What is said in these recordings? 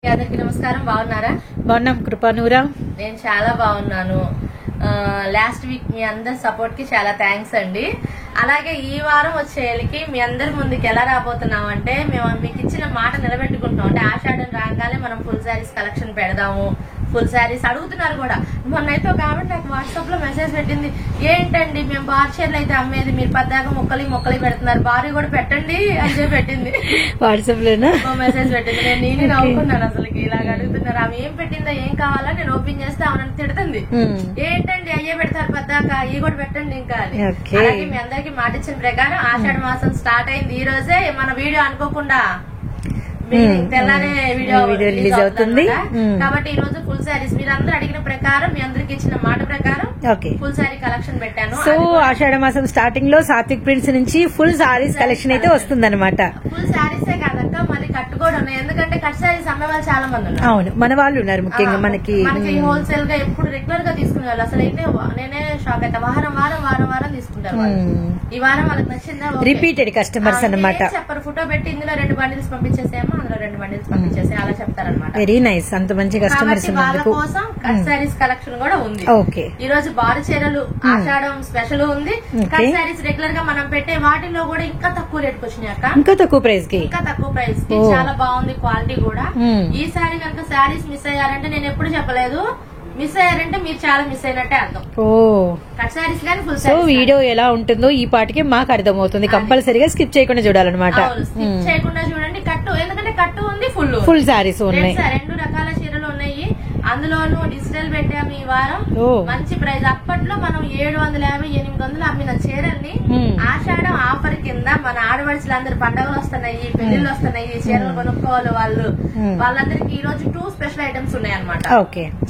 అందరికి నమస్కారం. బాగున్నారా? బాగున్నాం కృపానూరా. నేను చాలా బాగున్నాను. లాస్ట్ వీక్ మీ అందరి సపోర్ట్ కి చాలా థ్యాంక్స్ అండి. అలాగే ఈ వారం వచ్చేళ్ళకి మీ అందరి ముందుకి ఎలా రాబోతున్నాం అంటే, మేము మీకు ఇచ్చిన మాట నిలబెట్టుకుంటున్నాం. అంటే ఆషాఢం రాగానే మనం ఫుల్ శారీస్ కలెక్షన్ పెడదాము. ఫుల్ శారీస్ అడుగుతున్నారు కూడా. మొన్నైతే ఒక ఆవిడ నాకు వాట్సాప్ లో మెసేజ్ పెట్టింది, ఏంటండి మేము బార్ చీరలు అయితే అమ్మేది, మీరు పద్దాక మొక్కలు పెడుతున్నారు, బారీ కూడా పెట్టండి అని చెప్పి పెట్టింది. వాట్సాప్ లోనా మెసేజ్ పెట్టింది. నేను నవ్వుకున్నాను. అసలు ఇలాగ అడుగుతున్నారు, ఆమె ఏం పెట్టిందో ఏం కావాలా నేను ఓపెన్ చేస్తే ఆమె తిడుతుంది. ఏంటండి అయ్యే పెడతారు పద్దాక, అయ్యి కూడా పెట్టండి ఇంకా అని. అలాగే మీ అందరికి మాట ఇచ్చిన ప్రకారం ఆషాఢ మాసం స్టార్ట్ అయింది. ఈ రోజే మన వీడియో అనుకోకుండా తెల్లారే వీడియో రిలీజ్ అవుతుంది. కాబట్టి ఈ రోజు ఫుల్ శారీస్ మీరు అందరూ అడిగిన ప్రకారం, మీ అందరికి ఇచ్చిన మాట ప్రకారం ఫుల్ శారీ కలెక్షన్ పెట్టాను. సో ఆషాఢ మాసం స్టార్టింగ్ లో సాత్విక్ ప్రింట్స్ నుంచి ఫుల్ శారీస్ కలెక్షన్ అయితే వస్తుంది అనమాట. ఫుల్ శారీసే కాదక్క, మళ్ళీ కట్టు కూడా ఉన్నాయి. ఎందుకంటే కట్ శారీస్ అమ్మే వాళ్ళు చాలా మంది ఉన్నారు. అవును, మన వాళ్ళు ఉన్నారు ముఖ్యంగా. మనకి హోల్సేల్ గా ఎప్పుడు రెగ్యులర్ గా తీసుకునే వాళ్ళు. అసలు అయితే నేనే షాక్ అయితే వారం తీసుకుంటారు. ఈ వారం వాళ్ళకి నచ్చిందా, రిపీటెడ్ కస్టమర్స్ అనమాట. చెప్పరు, ఫోటో పెట్టి ఇందులో 2 బండిల్స్ పంపించేసేమో, అందులో 2 బండిల్స్ పంపించేసి అలా చెప్తారనమాట. Very nice. అంత మంచి కస్టమర్స్ వాళ్ళ కోసం కట్ శారీస్ కలెక్షన్ కూడా ఉంది. ఓకే, ఈ రోజు బారు చీరలు ఆషాఢం స్పెషల్ ఉంది. కట్ శారీస్ రెగ్యులర్ గా మనం పెట్టే వాటిలో కూడా ఇంకా తక్కువ రేట్ కి వచ్చినాయి అక్క. ఇంకా తక్కువ ప్రైస్ కి చాలా బాగుంది క్వాలిటీ కూడా. ఈసారి కనుక శారీస్ మిస్ అయ్యారంటే, నేను ఎప్పుడు చెప్పలేదు, మిస్ అయ్యారంటే మీరు చాలా మిస్ అయినట్టే అర్థం. కట్ శారీస్ కానీ ఫుల్ శారీస్. వీడియో ఎలా ఉంటుందో ఈ పాటికి మాకు అర్థమవుతుంది. కంపల్సరీగా స్కిప్ చేయకుండా చూడాలన్నమాట. స్కిప్ చేయకుండా చూడండి. కట్టు, ఎందుకంటే కట్టు ఉంది, ఫుల్ శారీస్ ఉన్నాయి. 2 రకాల చీరలు ఉన్నాయి. అందులోనూ డిజిటల్ పెట్టాము ఈ వారం. మంచి ప్రైస్. అప్పట్లో మనం 750, 800 అమ్మిన చీరల్ని ఆషాఢం ఆఫర్ కింద మన ఆడవాళ్ళందరూ పండుగలు వస్తున్నాయి, పెళ్లిళ్ళు వస్తున్నాయి, చీరలు కొనుక్కోవాలి వాళ్ళందరికి ఈ రోజు 2 స్పెషల్ ఐటమ్స్ ఉన్నాయి అనమాట.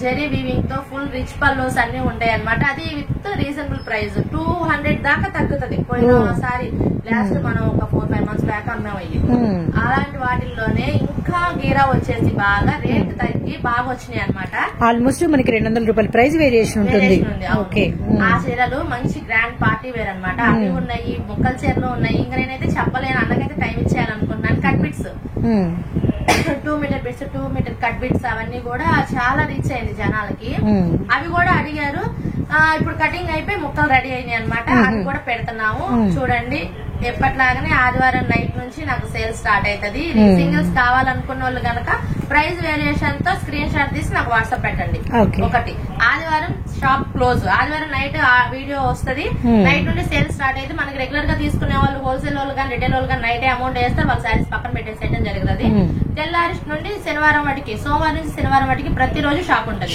జెరీ వీవింగ్ తో ఫుల్ రిచ్ పల్లోస్ అన్ని ఉంటాయి అనమాట. అది విత్ రీజనబుల్ ప్రైస్. 200 దాకా తగ్గుతుంది. పోయినసారి లాస్ట్ మనం ఒక 4-5 months బ్యాక్ అమ్మామయ్యి. అలాంటి వాటిల్లోనే ఇంకా గీరా వచ్చేసి బాగా రేట్ తగ్గి బాగా వచ్చినాయి అనమాట. ఆల్మోస్ట్ మనకి 200 రూపాయల ప్రైస్ వేరియేషన్ ఉంటుంది. ఆ చీరలు మంచి గ్రాండ్ పార్టీ వేర్ అనమాట. అవి ఉన్నాయి, ముక్కల చీరలు ఉన్నాయి. ఇంకా నేనైతే చెప్పలేను, అన్నకైతే టైం ఇచ్చేయాలనుకున్నాను. Cut bits 2 metre bits, 2 metre cut bits అవన్నీ కూడా చాలా రీచ్ అయింది జనాలకి. అవి కూడా అడిగారు. ఇప్పుడు కటింగ్ అయిపోయి ముక్కలు రెడీ అయినాయి అనమాట. అవి కూడా పెడుతున్నాము. చూడండి, ఎప్పట్లాగానే ఆదివారం నైట్ నుంచి నాకు సేల్ స్టార్ట్ అవుతుంది. సింగిల్స్ కావాలనుకున్న వాళ్ళు గనక ప్రైస్ వేరియేషన్ తో స్క్రీన్ షాట్ తీసి నాకు వాట్సాప్ పెట్టండి. ఒకటి, ఆదివారం షాప్ క్లోజ్. ఆదివారం నైట్ వీడియో వస్తుంది. నైట్ నుండి సేల్ స్టార్ట్ అయితే మనకి రెగ్యులర్ గా తీసుకునే వాళ్ళు, హోల్సేల్ వాళ్ళు కానీ రిటైల్ వాళ్ళు కానీ నైట్ అమౌంట్ వేస్తారు. వాళ్ళ శారీస్ పక్కన పెట్టేసేయడం జరుగుతుంది. తెల్లారి నుండి శనివారం వాటికి, సోమవారం నుంచి శనివారం వాటికి ప్రతిరోజు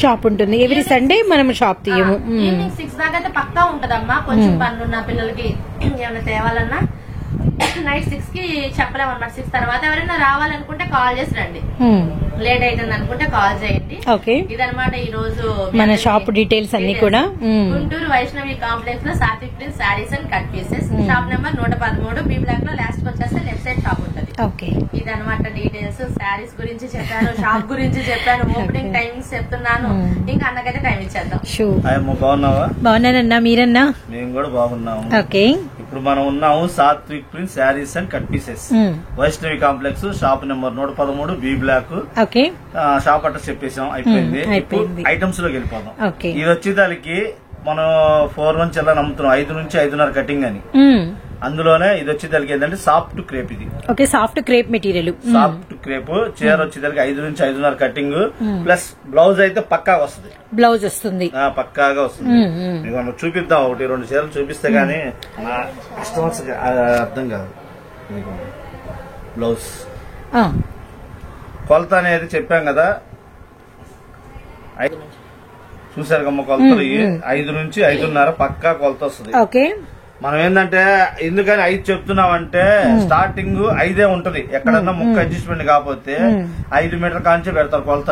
షాప్ ఉంటుంది. ఎవ్రీ సండే మనం షాప్ తీయము. ఈవినింగ్ 6 దాకా అయితే పక్కా ఉంటదమ్మా. కొంచెం పనులున్న పిల్లలకి ఏమైనా తేవాలన్నా నైట్ 6 కి చెప్పలేమన్నమాట. 6 తర్వాత ఎవరైనా రావాలనుకుంటే కాల్ చేసి రండి. లేట్ అవుతుంది అనుకుంటే కాల్ చేయండి. ఇదనమాట ఈ రోజు మన షాప్ డీటెయిల్స్ అన్ని కూడా. గుంటూరు వైష్ణవి కాంప్లెక్స్ లో Satvik prints sarees and cut pieces. Shop number 113, B block లో లాస్ట్ కి వచ్చేస్తే లెఫ్ట్ సైడ్ షాప్ ఉంటుంది. ఇదనమాట డీటెయిల్స్. శారీస్ గురించి చెప్పాను, షాప్ గురించి చెప్పాను, ఓపెనింగ్ టైమింగ్స్ చెప్తున్నాను. ఇంకా అన్నకైతే టైం ఇచ్చేద్దాం. బాగున్నానన్నా, మీరన్నా? మేము కూడా బాగున్నాము. ఓకే, ఇప్పుడు మనం ఉన్నాము Satvik print sarees and cut pieces, Vaishnavi complex, shop number 113, B block. Shop address చెప్పేసాం, అయిపోయింది. ఐటమ్స్ లోకి వెళ్ళిపోదాం. ఇది వచ్చేదానికి మనం 4 నుంచి ఎలా నమ్ముతున్నాం, 5 నుంచి 5.5 కటింగ్ అని. అందులోనే ఇది వచ్చేదానికి ఏంటంటే సాఫ్ట్ క్రేప్. ఇది soft crepe material. Soft crepe చీర వచ్చేదానికి 5 నుంచి 5.5 కటింగ్ ప్లస్ బ్లౌజ్ అయితే పక్కాగా వస్తుంది. బ్లౌజ్ వస్తుంది, పక్కాగా వస్తుంది. మనం చూపిద్దాం, 1-2 చీరలు చూపిస్తే గానీ కస్టమర్స్ అర్థం కాదు. బ్లౌజ్ కొలత అనేది చెప్పాం కదా, చూసారు కమ్మ కొలతలు. 5 నుంచి 5.5 పక్కా కొలత వస్తుంది. మనం ఏంటంటే ఎందుకని 5 చెప్తున్నామంటే, స్టార్టింగ్ 5 ఉంటది. ఎక్కడన్నా ముక్క అడ్జస్ట్మెంట్ కాకపోతే 5 మీటర్ కాంచే పెడతారు కొలత.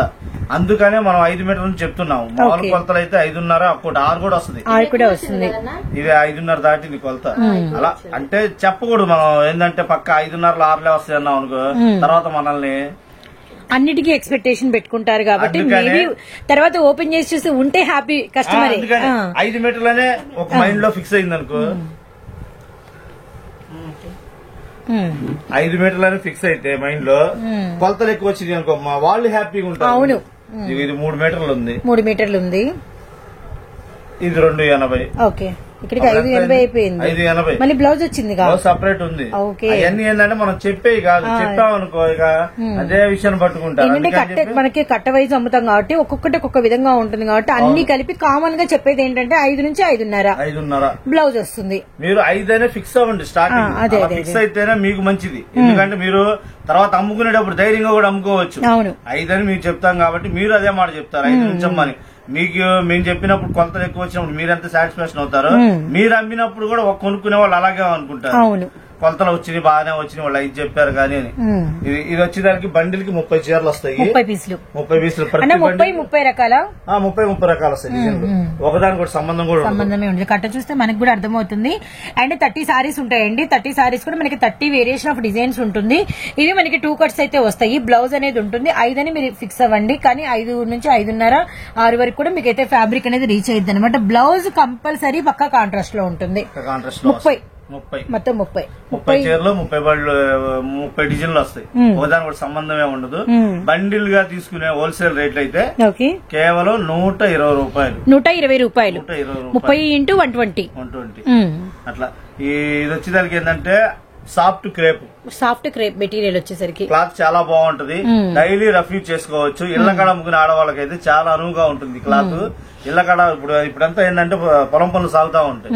అందుకనే మనం 5 మీటర్ నుంచి చెప్తున్నాము. మామూలు కొలతలు అయితే 5.5, ఒకటి 6 కూడా వస్తుంది. ఇది 5.5 దాటింది కొలత. అలా అంటే చెప్పకూడదు. మనం ఏంటంటే పక్క 5.5, 6 వస్తాయి అన్నాం అనుకో, తర్వాత మనల్ని అన్నిటికీ ఎక్స్పెక్టేషన్ పెట్టుకుంటారు. కాబట్టి తర్వాత ఓపెన్ చేసి చూస్తే ఉంటే హ్యాపీ కస్టమర్. 5 మీటర్లనే ఒక మైండ్ లో ఫిక్స్ అయింది అనుకో, 5 మీటర్లని ఫిక్స్ అయితే మైండ్ లో కొలతలు ఎక్కువ వచ్చింది అనుకో మా వాళ్ళు హ్యాపీగా ఉంటారు. అవును. ఇది 3 మీటర్లు ఉంది, 3 మీటర్లు ఉంది, ఇది 280. ఓకే, ఇక్కడికి 580 అయిపోయింది. 580 మళ్ళీ బ్లౌజ్ వచ్చింది సపరేట్ ఉంది. అవన్నీ ఏంటంటే మనం చెప్పేవి కాదు, చెప్పామనుకో ఇక అదే విషయాన్ని పట్టుకుంటారు. ఏంటంటే మనకి కట్ట వైజ్ అమ్ముతాం కాబట్టి ఒక్కొక్కటి ఒక్కొక్క విధంగా ఉంటుంది కాబట్టి అన్ని కలిపి కామన్ గా చెప్పేది ఏంటంటే 5 నుంచి 5.5 బ్లౌజ్ వస్తుంది. మీరు 5 అనే ఫిక్స్ అవ్వండి స్టార్టింగ్. ఫిక్స్ అయితేనే మీకు మంచిది, ఎందుకంటే మీరు తర్వాత అమ్ముకునేటప్పుడు ధైర్యంగా కూడా అమ్ముకోవచ్చు. 5 అని మీకు చెప్తాం కాబట్టి మీరు అదే మాట చెప్తారు 5 నుంచి అమ్మని. మీకు మేము చెప్పినప్పుడు కొలతలు ఎక్కువ వచ్చినప్పుడు మీరెంత సాటిస్ఫాక్షన్ అవుతారు, మీరు అమ్మినప్పుడు కూడా ఒక కొనుక్కునే వాళ్ళు అలాగే అనుకుంటారు. కొలతలు వచ్చినాయి బాగానే వచ్చినాయి వాళ్ళు 5 చెప్పారు కానీ అని. ఇది వచ్చేదానికి బండిల్ కి 30 చీరలు వస్తాయి, 30 పీసులు 30 రకాల 30 రకాలు వస్తాయి. ఒకదానికి కూడా సంబంధమే ఉంది. కట్ట చూస్తే మనకి కూడా అర్థమవుతుంది. అండ్ 30 సారీస్ ఉంటాయండి. 30 సారీస్ కూడా మనకి 30 వేరియేషన్ ఆఫ్ డిజైన్స్ ఉంటుంది. ఇవి మనకి 2 కట్స్ అయితే వస్తాయి. బ్లౌజ్ అనేది ఉంటుంది. 5 అని మీరు ఫిక్స్ అవ్వండి, కానీ 5 నుంచి 5.5, 6 వరకు కూడా మీకు అయితే ఫ్యాబ్రిక్ అనేది రీచ్ అయ్యింది అనమాట. బ్లౌజ్ కంపల్సరీ పక్కా కాంట్రాస్ట్ లో ఉంటుంది. 30 మొత్తం 30 చీరలు 30 డిజైన్లు వస్తాయి. ఒకదాని కూడా సంబంధమే ఉండదు. బండిల్ గా తీసుకునే హోల్సేల్ రేట్లు అయితే కేవలం 120 రూపాయలు. 120 రూపాయలు 30 × 120 అట్లా. ఇది వచ్చేదానికి ఏంటంటే సాఫ్ట్ క్రేప్ మెటీరియల్ వచ్చేసరికి క్లాత్ చాలా బాగుంటది. డైలీ రఫ్ యూజ్ చేసుకోవచ్చు. ఇళ్ల కాడ అమ్ముకునే ఆడవాళ్ళకైతే చాలా అనువుగా ఉంటుంది క్లాత్. ఇళ్ల కాడ ఇప్పుడంతా ఏంటంటే పొలం పనులు సాగుతా ఉంటాయి.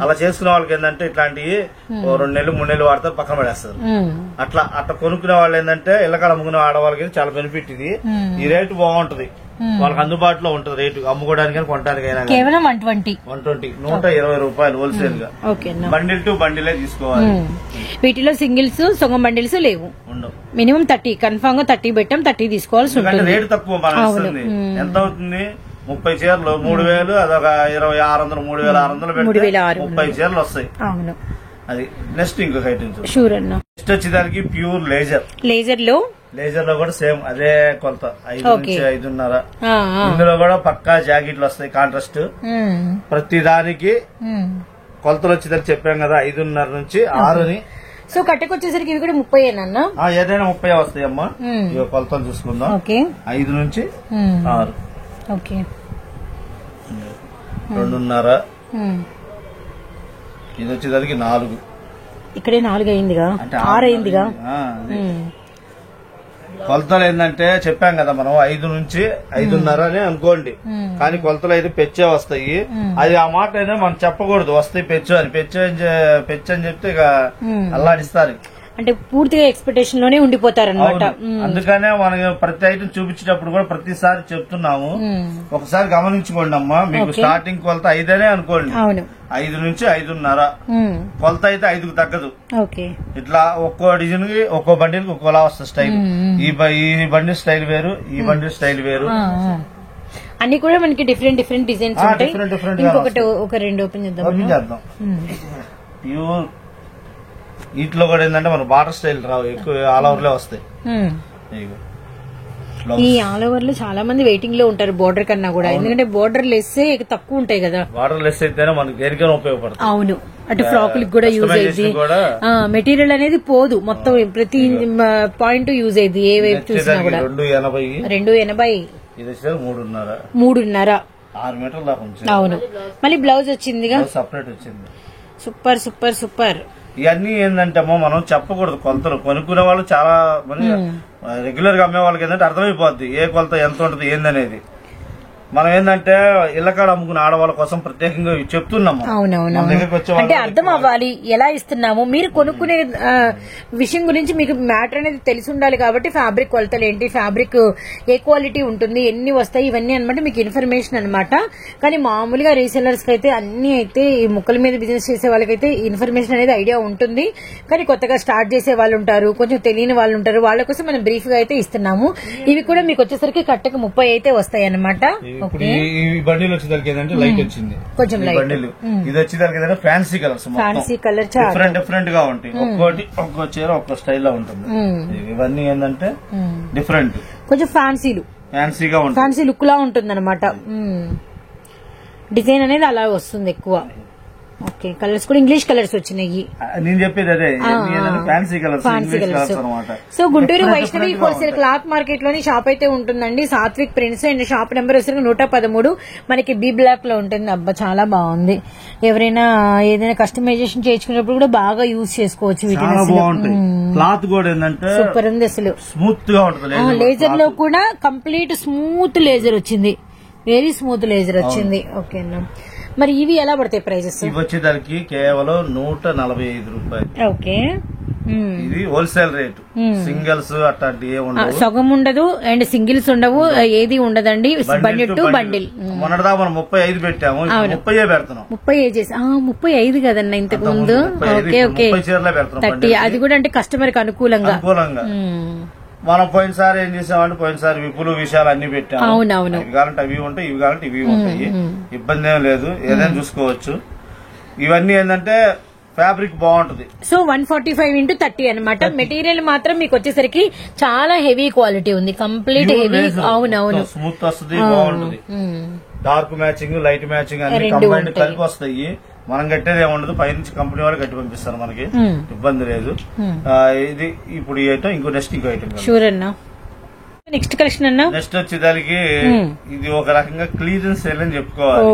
అలా చేసుకునే వాళ్ళకి ఏంటంటే ఇట్లాంటివి 2 నెలలు 3 నెలలు వాడతారు, పక్కన పడేస్తారు. అట్లా కొనుక్కునే వాళ్ళు ఏంటంటే ఇళ్ల కాడ అమ్ముకునే ఆడవాళ్ళకి చాలా బెనిఫిట్ ఇది. ఈ రేటు బాగుంటది, వాళ్ళకి అందుబాటులో ఉంటది రేటు, అమ్ముకోవడానికి కొనడానికైనా. కేవలం 120 రూపాయలు హోల్సేల్ గా. బండిల్ టు బండిలే తీసుకోవాలి. వీటిలో సింగిల్స్ సొంగం బండిల్స్ లేవు. మినిమం 30 కన్ఫామ్ గా 30 పెట్టాం, 30 తీసుకోవాల్సి ఉంటుంది. రేటు తక్కువ మనం ఇస్తుంది. ఎంత అవుతుంది? 30 చీరలు 3000, అదొక 2600, 3600 పెడితే 30 చీరలు వస్తాయి. అది నెక్స్ట్ ఇంకొక ఐటమ్ షూర్ అన్న. నెక్స్ట్ వచ్చేదానికి ప్యూర్ లేజర్ లో కూడా సేమ్ అదే కొలత 5 నుంచి 5.5. ఇందులో కూడా పక్కా జాకెట్లు వస్తాయి కాంట్రాస్ట్. ప్రతి దానికి కొలతలు వచ్చేదానికి చెప్పాం కదా 5.5 నుంచి 6 అని. సో కట్టకు వచ్చేసరికి ఇవి కూడా 30 ఏదైనా 30 వస్తాయి అమ్మా. ఇవి కొలతలు చూసుకుందాం. 5 నుంచి 6. ఓకే, 2.5. ఇది వచ్చేదానికి 4. ఇక్కడే 4 అయిందిగా, 6 అయిందిగా. కొలతలు ఏంటంటే చెప్పాం కదా మనం 5 నుంచి 5.5 అని అనుకోండి, కానీ కొలతలు అయితే పెచ్చే వస్తాయి. అది ఆ మాట అయితే మనం చెప్పకూడదు వస్తాయి పెచ్చు అని చెప్తే ఇక అల్లాడిస్తారు. అంటే పూర్తిగా ఎక్స్పెక్టేషన్ లోనే ఉండిపోతారన్నమాట. అందుకనే మనం ప్రతి ఐటమ్ చూపించేటప్పుడు కూడా ప్రతిసారి చెప్తున్నాము, ఒకసారి గమనించుకోండి అమ్మా. మీకు స్టార్టింగ్ కొలత 5 అనే అనుకోండి, 5 నుంచి 5.5. కొలత అయితే 5కు తగ్గదు. ఇట్లా ఒక్కో డిజైన్ కి ఒక్కో బండిల్ కి ఒక్కోలా వస్తుంది స్టైల్. ఈ బండిల్ స్టైల్ వేరు, ఈ బండిల్ స్టైల్ వేరు. అన్ని కూడా మనకి డిఫరెంట్ డిజైన్స్ ఉంటాయి. ఇంకొకటి ఒక 2 ఓపెన్ చేద్దాం. ప్యూర్ వీటిలో కూడా ఏంటంటే మన బార్డర్ స్టైల్ రావు, ఎక్కువ ఆల్ ఓవర్ లో వస్తాయి. ఈ ఆల్ ఓవర్ లో చాలా మంది వెయిటింగ్ లో ఉంటారు బోర్డర్ కన్నా కూడా, ఎందుకంటే బోర్డర్ లెస్ తక్కువ ఉంటాయి కదా. బోర్డర్ లెస్ అయితేనే మనకి దేనికైనా ఉపయోగపడుతుంది. అవును, అటు ఫ్రాక్ కూడా యూజ్ అయ్యింది. మెటీరియల్ అనేది పోదు, మొత్తం ప్రతి పాయింట్ యూజ్ అయ్యింది. ఏ వైపు చూసినా కూడా 280. ఇది 3.5. 6 మీటర్ల దాకా ఉంది. అవును, మళ్ళీ బ్లౌజ్ వచ్చిందిగా, సపరేట్ వచ్చింది. సూపర్. ఇవన్నీ ఏంటంటే మనం చెప్పకూడదు కొలతలు. కొనుక్కునే వాళ్ళు చాలా మంది రెగ్యులర్ గా అమ్మే వాళ్ళకి ఏంటంటే అర్థమైపోద్ది ఏ కొలత ఎంత ఉంటుంది ఏందనేది. మనం ఏంటంటే ఇళ్లకాడ అమ్ముకునే ఆడవాళ్ళ కోసం ప్రత్యేకంగా చెప్తున్నాము. అంటే అర్థం అవ్వాలి ఎలా ఇస్తున్నాము. మీరు కొనుక్కునే విషయం గురించి మీకు మ్యాటర్ అనేది తెలిసి ఉండాలి కాబట్టి ఫ్యాబ్రిక్ కొలతలు ఏంటి, ఫ్యాబ్రిక్ ఏ క్వాలిటీ ఉంటుంది, ఎన్ని వస్తాయి, ఇవన్నీ అనమాట మీకు ఇన్ఫర్మేషన్ అనమాట. కానీ మామూలుగా రీసెల్లర్స్ కి అయితే అన్ని అయితే ఈ ముక్కల మీద బిజినెస్ చేసే వాళ్ళకైతే ఇన్ఫర్మేషన్ అనేది ఐడియా ఉంటుంది. కానీ కొత్తగా స్టార్ట్ చేసే వాళ్ళు ఉంటారు, కొంచెం తెలియని వాళ్ళు ఉంటారు, వాళ్ళ కోసం మనం బ్రీఫ్ గా అయితే ఇస్తున్నాము. ఇవి కూడా మీకు వచ్చేసరికి కట్టకు 30 అయితే వస్తాయి అనమాట. ఇప్పుడు ఈ బండిల్ వచ్చేదానికి ఏంటంటే లైట్ వచ్చింది, కొంచెం బండిల్. ఇది వచ్చేదానికి ఏంటంటే ఫ్యాన్సీ కలర్స్, డిఫరెంట్ గా ఉంటాయి. ఒక్కో చీర ఒక్కో స్టైల్ లో ఉంటుంది. ఇవన్నీ ఏంటంటే డిఫరెంట్, కొంచెం ఫ్యాన్సీగా ఉంటుంది, ఫ్యాన్సీ లుక్ లా ఉంటుంది అనమాట. డిజైన్ అనేది అలా వస్తుంది ఎక్కువ. ఓకే, కలర్స్ కూడా ఇంగ్లీష్ కలర్స్ వచ్చినాయి. నేను చెప్పేది అదే, ఫ్యాన్సీ కలర్స్ అనమాట. So Guntur Vaishnavi wholesale cloth market లోని షాప్ అయితే ఉంటుందండి. Satvik prints and shop number వచ్చేసరికి 113 మనకి బి బ్లాక్ లో ఉంటుంది. అబ్బా చాలా బాగుంది. ఎవరైనా ఏదైనా కస్టమైజేషన్ చేయించుకున్నప్పుడు కూడా బాగా యూజ్ చేసుకోవచ్చు వీటిని. క్లాత్ కూడా ఏంటంటే సూపర్ ఉంది అసలు, స్మూత్ గా ఉంటుంది. లేజర్ లో కూడా కంప్లీట్ స్మూత్ లేజర్ వచ్చింది, వెరీ స్మూత్ లేజర్ వచ్చింది. ఓకేనా, మరి ఇవి ఎలా పడతాయి ప్రైజెస్? ఇవి వచ్చేదానికి కేవలం 145 రూపాయలు. ఓకే, ఇది హోల్సేల్ రేటు. సింగిల్స్ అట్లాంటి సగం ఉండదు అండ్ సింగిల్స్ ఉండవు, ఏది ఉండదండి. Bundle to bundle. మొన్నటిదా మనం 35 పెట్టాము, 30 పెడుతున్నాం. 35 కదన్నా ఇంతకు ముందు. Okay okay, 30. అది కూడా అంటే కస్టమర్ కి అనుకూలంగా. మనం పోయినసారి ఏం చేసామంటే పోయినసారి విపులు విషయాలు అన్ని పెట్టాము. అవునవును, ఇవి కావాలంటే అవి ఉంటాయి, ఇవి కావాలంటే ఇవి ఉంటాయి. ఇబ్బంది ఏం లేదు, ఏదైనా చూసుకోవచ్చు. ఇవన్నీ ఏంటంటే ఫ్యాబ్రిక్ బాగుంటది. సో 145 into 30 అనమాట. మెటీరియల్ మాత్రం మీకు వచ్చేసరికి చాలా హెవీ క్వాలిటీ ఉంది, కంప్లీట్ హెవీ. అవునవును, స్మూత్ వస్తుంది, బాగుంటది. డార్క్ మ్యాచింగ్, లైట్ మ్యాచింగ్ అన్ని కంబైండ్ కలిపి వస్తాయి. మనం కట్టేది ఏముండదు, పైనుంచి కంపెనీ వాళ్ళు కట్టి పంపిస్తారు, మనకి ఇబ్బంది లేదు. ఇది ఇప్పుడు ఈ ఐటమ్, ఇంకో నెక్స్ట్ ఇంకో ఐటమ్. షూర్ అన్నా. నెక్స్ట్ కలెక్షన్ అన్నా, నెక్స్ట్ వచ్చేదానికి ఇది ఒక రకంగా క్లియరెన్స్ సేల్ అని చెప్పుకోవాలి.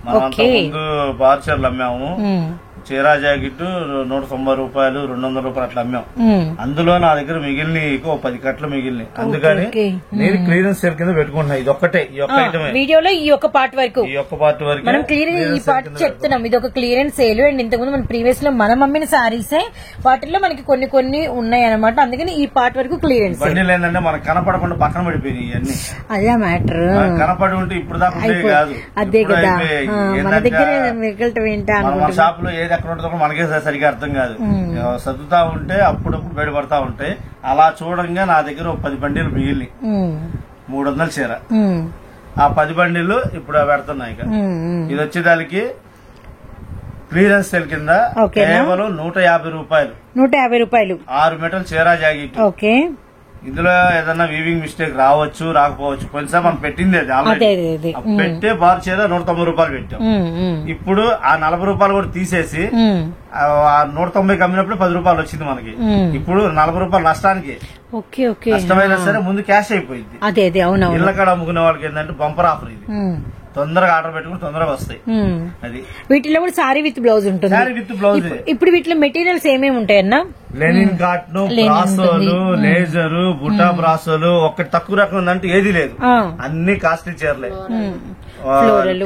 మనం అంతకుముందు బార్చర్లు అమ్మాము, చీరా జాకెట్ 190 రూపాయలు, 200 రూపాయలు అట్లా అమ్మాం. అందులో నా దగ్గర మిగిలిన 10 కట్టలు మిగిలినాయి. అందుకని నేను క్లియరెన్స్ సేల్ కింద పెట్టుకుంటున్నా. ఇది ఒక్కటే, ఈ ఒక్క ఐటమ్ వీడియోలో ఈ ఒక్క పార్ట్ వరకు, ఈ ఒక్క పార్ట్ వరకు మనం క్లియర్ ఈ పార్ట్ చెప్తున్నాం. ఇది ఒక క్లియరెన్స్ సేల్. అండ్ ఇంతకుముందు మన ప్రీవియస్ లో మనం అమ్మిన సారీసే వాటిల్లో మనకి కొన్ని ఉన్నాయి అనమాట. అందుకని ఈ పార్ట్ వరకు క్లియరెన్స్. బండిలు ఏంటంటే మనకు కనపడకుండా పక్కన పడిపోయినాయి ఇవన్నీ. అదే మ్యాటర్, కనపడి ఉంటే ఇప్పుడు దాకా కాదు. అదే కదా, మన దగ్గర మిగలటం ఏంటా మన షాప్ లో ఏది ఎక్కడ ఉంటుందో మనకే సరిగా అర్థం కాదు. సర్దుతా ఉంటే అప్పుడప్పుడు బయటపడతా ఉంటాయి. అలా చూడంగా నా దగ్గర 10 బండిలు మిగిలి 300 చీర. ఆ 10 బండిలు ఇప్పుడు పెడుతున్నాయి. ఇది వచ్చేదానికి క్లియరెన్స్ సేల్ కింద కేవలం 150 రూపాయలు. 150 రూపాయలు 6 మీటర్ల చీర జాకెట్. ఓకే, ఇందులో ఏదన్నా వీవింగ్ మిస్టేక్ రావచ్చు, రాకపోవచ్చు. కొంచెం మనం పెట్టింది అది ఆల్రెడీ పెట్టే బార్ చీర 190 రూపాయలు పెట్టాం. ఇప్పుడు ఆ 40 రూపాయలు కూడా తీసేసి 190 అమ్మినప్పుడు 10 రూపాయలు వచ్చింది మనకి. ఇప్పుడు 40 రూపాయలు నష్టానికి. నష్టమైనా సరే ముందు క్యాష్ అయిపోయింది. ఇళ్ల కాడ అమ్ముకునే వాళ్ళకి ఏంటంటే బంపర్ ఆఫర్ ఇది. తొందరగా ఆర్డర్ పెట్టుకుని తొందరగా వస్తాయి. అది వీటిలో కూడా సారీ విత్ బ్లౌజ్ ఉంటుంది. Saree with blouse. ఇప్పుడు వీటిలో మెటీరియల్స్ ఏమేమి ఉంటాయన్నా? లెనిన్ కాటన్, బ్రాసోలు, లేజరు, బుటా బ్రాసోలు. ఒక్కటి తక్కువ రకం ఉందంటే ఏది లేదు, అన్ని కాస్ట్లీ చీరలే.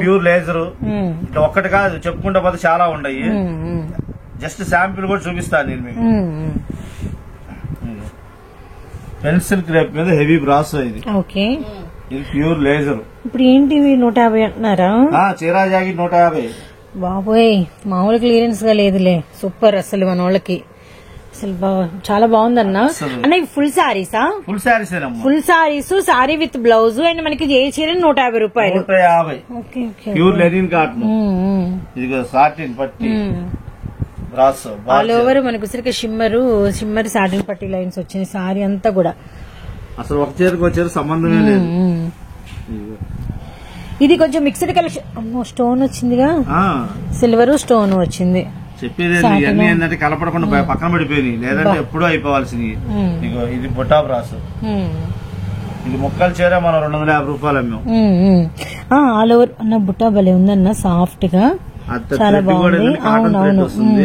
ప్యూర్ లేజరు ఇట్లా ఒక్కటి కాదు, చెప్పుకుంటా పోతే చాలా ఉన్నాయి. జస్ట్ శాంపిల్ కూడా చూపిస్తాను నేను మీకు. పెన్సిల్ క్రేప్ మీద హెవీ బ్రాసో ఇది. ఓకే, ఇది ప్యూర్ లేజర్. ఇప్పుడు ఏంటి 150 అంటున్నారా? చీరా జాకెట్ 150. బాబోయ్, మామూలు క్లియరెన్స్ గా లేదులే. సూపర్ అసలు మన వాళ్ళకి అసలు చాలా బాగుందన్న. అన్న ఫుల్ సారీసా? Full sarees, full sarees, saree with blouse. And మనకి ఏ చీర 150 రూపాయలు. 150 ప్యూర్ లెనిన్ కాటన్. ఇది సాటిన్ పట్టి బ్రాసో ఆల్ ఓవర్ మనకు షిమ్మర్ సాటిన్ పట్టి లైన్స్ వచ్చినాయి సారీ అంతా కూడా. అసలు ఒక చీరకు వచ్చారు సంబంధమే లేదు. ఇది కొంచెం మిక్స్డ్ కలెక్షన్. అమ్మో, స్టోన్ వచ్చిందిగా, సిల్వర్ స్టోన్ వచ్చింది. చెప్పేది ఇవన్నీ ఏంటంటే కలపడకుండా పక్కన పడిపోయినాయి, లేదంటే ఎప్పుడూ అయిపోవాల్సింది. ఇది బుటా బ్రాస్. ఇది ముక్కల చీర మనం 250 రూపాయలు అమ్మాం. ఆల్ ఓవర్ అన్న బుటా భలే ఉందన్న, సాఫ్ట్ గా చాలా బాగుంది.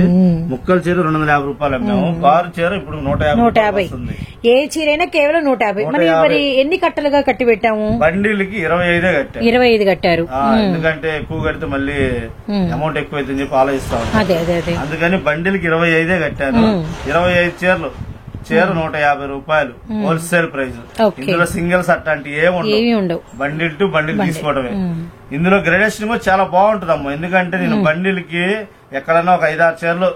ముక్కల చీర 250 రూపాయలు అమ్మాము. కారు చీర ఇప్పుడు 150. ఏ చీరైనా కేవలం 150. మరి ఎన్ని కట్టలుగా కట్టి పెట్టాము? బండిలకి 25 కట్టారు. 25 కట్టారు. ఎందుకంటే ఎక్కువ కడితే మళ్ళీ అమౌంట్ ఎక్కువ అవుతుందని చెప్పి ఆలోచిస్తాం. అదే అందుకని బండిలకి 25 కట్టారు. 25 చీరలు, చీర 150 రూపాయలు హోల్సేల్ ప్రైస్. ఇందులో సింగిల్స్ అట్లాంటి ఏమి ఉండవు, బండిల్ టు బండిల్ తీసుకోవడమే. ఇందులో గ్రేడేషన్ కూడా చాలా బాగుంటుంది అమ్మ. ఎందుకంటే నేను బండిల్కి ఎక్కడన్నా ఒక 5-6 చీరలు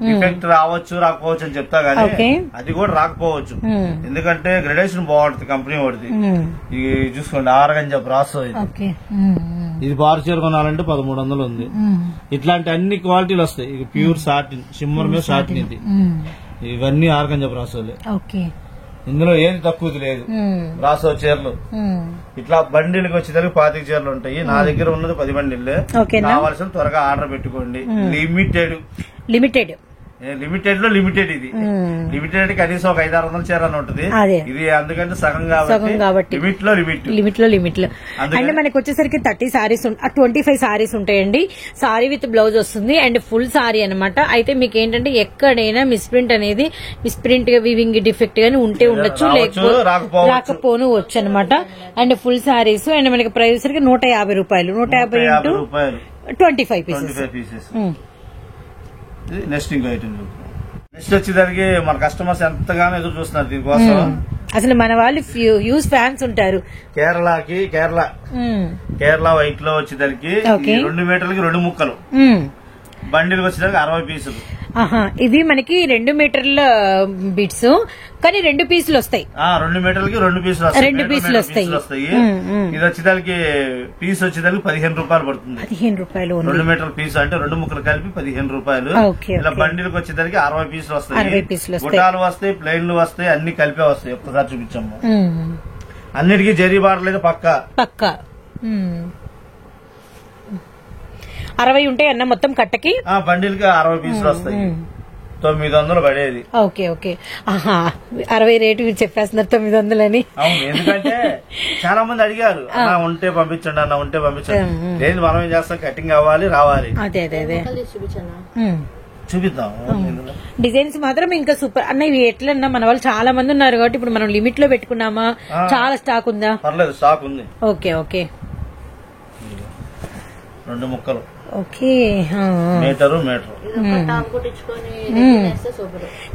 డిఫెక్ట్ రావచ్చు, రాకపోవచ్చు అని చెప్తా గానీ అది కూడా రాకపోవచ్చు. ఎందుకంటే గ్రేడేషన్ బాగుంటుంది కంపెనీ వాడిది. ఇది చూసుకోండి, ఆరగంజ బ్రాసో. ఇది బార్ చీర కొనాలంటే 1300 ఉంది. ఇట్లాంటి అన్ని క్వాలిటీలు వస్తాయి. ఇది ప్యూర్ సాటిన్, షిమ్మర్ మీద సాటిన్. ఇది ఇవన్నీ ఆర్గంజా బ్రాసోలే. ఇందులో ఏది తక్కువది లేదు. రాసో చీరలు ఇట్లా బండిల్కి వచ్చేసరికి 25 చీరలు ఉంటాయి. నా దగ్గర ఉన్నది 10 బండిల్లే. కావాల్సిన త్వరగా ఆర్డర్ పెట్టుకోండి. లిమిటెడ్ లో లిమిటెడ్. ఇది లిమిటెడ్ కనీసం ఒక 500-600 చీరలు ఉంటుంది. ఇది అందుకంటే సగం కాబట్టి లిమిట్ లో అంటే మనకి వచ్చేసరికి 30 సారీస్ 25 సారీస్ ఉంటాయండి. సారీ విత్ బ్లౌజ్ వస్తుంది అండ్ ఫుల్ సారీ అనమాట. అయితే మీకు ఏంటంటే ఎక్కడైనా మిస్ప్రింట్ అనేది మిస్ప్రింట్ గా వివింగ్ డిఫెక్ట్ గానీ ఉంటే ఉండొచ్చు, రాకపోను వచ్చు అనమాట. అండ్ ఫుల్ సారీస్ అండ్ మనకి ప్రైస్ సరికి 150 రూపాయలు. 150 ఇంటూ 25 పీసెస్. నెక్స్ట్ ఇంకో ఐటమ్ నెక్స్ట్ వచ్చేదానికి మన కస్టమర్స్ ఎంతగానో ఎదురు చూస్తున్నారు దీనికోసం. అసలు మన వాళ్ళు హ్యూజ్ ఫ్యాన్స్ ఉంటారు. కేరళ వైట్ లో వచ్చేదానికి 2 మీటర్లకి 2 ముక్కలు, బండిల్కి వచ్చేదానికి 60 పీసులు. ఇవి మనకి 2 మీటర్ల బిట్స్ కానీ 2 పీసులు వస్తాయి. 2 మీటర్లకి 2 పీసులు వస్తాయి. ఇది వచ్చేదానికి పీస్ వచ్చేదానికి 15 రూపాయలు పడుతుంది. 15 రూపాయలు 2 మీటర్ల పీసు అంటే 2 ముక్కలు కలిపి 15 రూపాయలు. ఇలా బండిల్కి వచ్చేదానికి 60 పీసులు వస్తాయి. గుటాలు వస్తాయి, ప్లెయిన్లు వస్తాయి, అన్ని కలిపే వస్తాయి. ఒక్కసారి చూపించాము. అన్నిటికీ జరీ బార్డర్ లేదు పక్కా 60 ఉంటాయి అన్న మొత్తం కట్టకి. బండిల్కి 60 పీసులు వస్తాయి. 900 పడేది. ఓకే 60 రేటు చెప్పేస్తున్నారు 900 అని. అవును, ఎందుకంటే చాలా మంది అడిగారు ఉంటే పంపించండి అన్న, ఉంటే పంపించండి. లేదు మనం ఏం చేస్తాం, కటింగ్ అవ్వాలి రావాలి. అదే చూపిద్దాం. డిజైన్స్ మాత్రం ఇంకా సూపర్ అన్న. ఇవి ఎట్లన్నా మన వాళ్ళు చాలా మంది ఉన్నారు కాబట్టి ఇప్పుడు మనం లిమిట్ లో పెట్టుకున్నామా, చాలా స్టాక్ ఉందా? పర్లేదు, స్టాక్ ఉంది. ఓకే 2 ముక్కలు. Okay metre.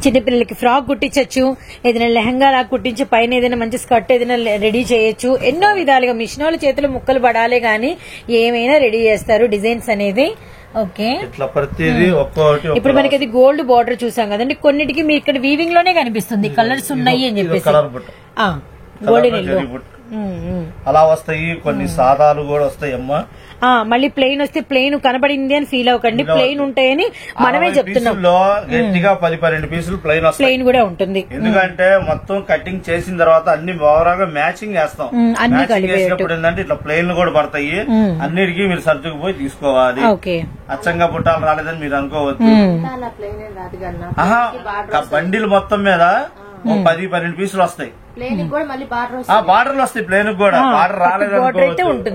చిన్నపిల్లలకి ఫ్రాక్ కుట్టించచ్చు, ఏదైనా లెహంగా లాగా కుట్టించి పైన ఏదైనా మంచి స్కర్ట్ ఏదైనా రెడీ చేయొచ్చు. ఎన్నో విధాలుగా మిషన్ వాళ్ళ చేతులు ముక్కలు పడాలే గానీ ఏమైనా రెడీ చేస్తారు డిజైన్స్ అనేది. ఓకే, ఇట్లా ప్రతిదీ ఒక్కొక్కటి. ఇప్పుడు మనకి అది గోల్డ్ బార్డర్ చూసాం కదండి. కొన్నిటికి మీ ఇక్కడ వీవింగ్ లోనే కనిపిస్తుంది, కలర్స్ ఉన్నాయి అని చెప్పేసి. గోల్డెన్ అలా వస్తాయి. కొన్ని సాదాలు కూడా వస్తాయి అమ్మా. మళ్ళీ ప్లెయిన్ వస్తే ప్లెయిన్ కనబడింది అని ఫీల్ అవ్వకండి, ప్లెయిన్ ఉంటాయని మనమే చెప్తున్నాం. గట్టిగా 10-12 పీసులు ప్లెయిన్ కూడా ఉంటుంది. ఎందుకంటే మొత్తం కటింగ్ చేసిన తర్వాత అన్ని ఓవరాల్ గా మ్యాచింగ్ వేస్తాం. వేసినప్పుడు ఏంటంటే ఇట్లా ప్లెయిన్ కూడా పడతాయి. అన్నిటికీ మీరు సర్దుకుపోయి తీసుకోవాలి. అచ్చంగా పుట్టాలు రాలేదని మీరు అనుకోవద్దు. బండిలు మొత్తం మీద 10-12 పీసులు వస్తాయి. బార్డర్లు వస్తాయి. ప్లేన్ కూడా బార్డర్ రాలేదు,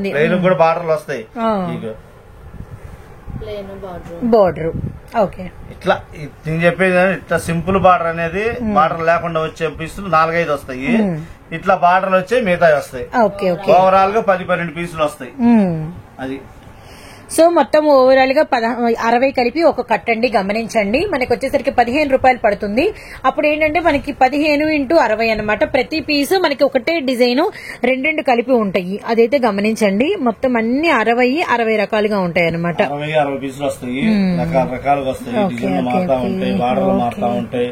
ప్లేన్ కూడా బార్డర్లు వస్తాయి. బార్డర్ ఇట్లా నేను చెప్పేది ఇట్లా సింపుల్ బార్డర్ అనేది బార్డర్ లేకుండా వచ్చే పీసులు 4-5 వస్తాయి. ఇట్లా బార్డర్లు వచ్చే మిగతా వస్తాయి. ఓవరాల్ గా 10-12 పీసులు వస్తాయి. అది సో మొత్తం ఓవరాల్ గా 60 కలిపి ఒక కట్టండి. గమనించండి, మనకి వచ్చేసరికి 15 రూపాయలు పడుతుంది. అప్పుడు ఏంటంటే మనకి 15 × 60 అనమాట. ప్రతి పీసు మనకి ఒకటే డిజైన్ 2 కలిపి ఉంటాయి. అదైతే గమనించండి. మొత్తం అన్ని 60 రకాలుగా ఉంటాయి అనమాట. 60 పీసులు వస్తాయి. రకరకాలుగా వస్తాయి. డిజైన్లు మారుతా ఉంటాయి, బార్డర్లు మారుతా ఉంటాయి.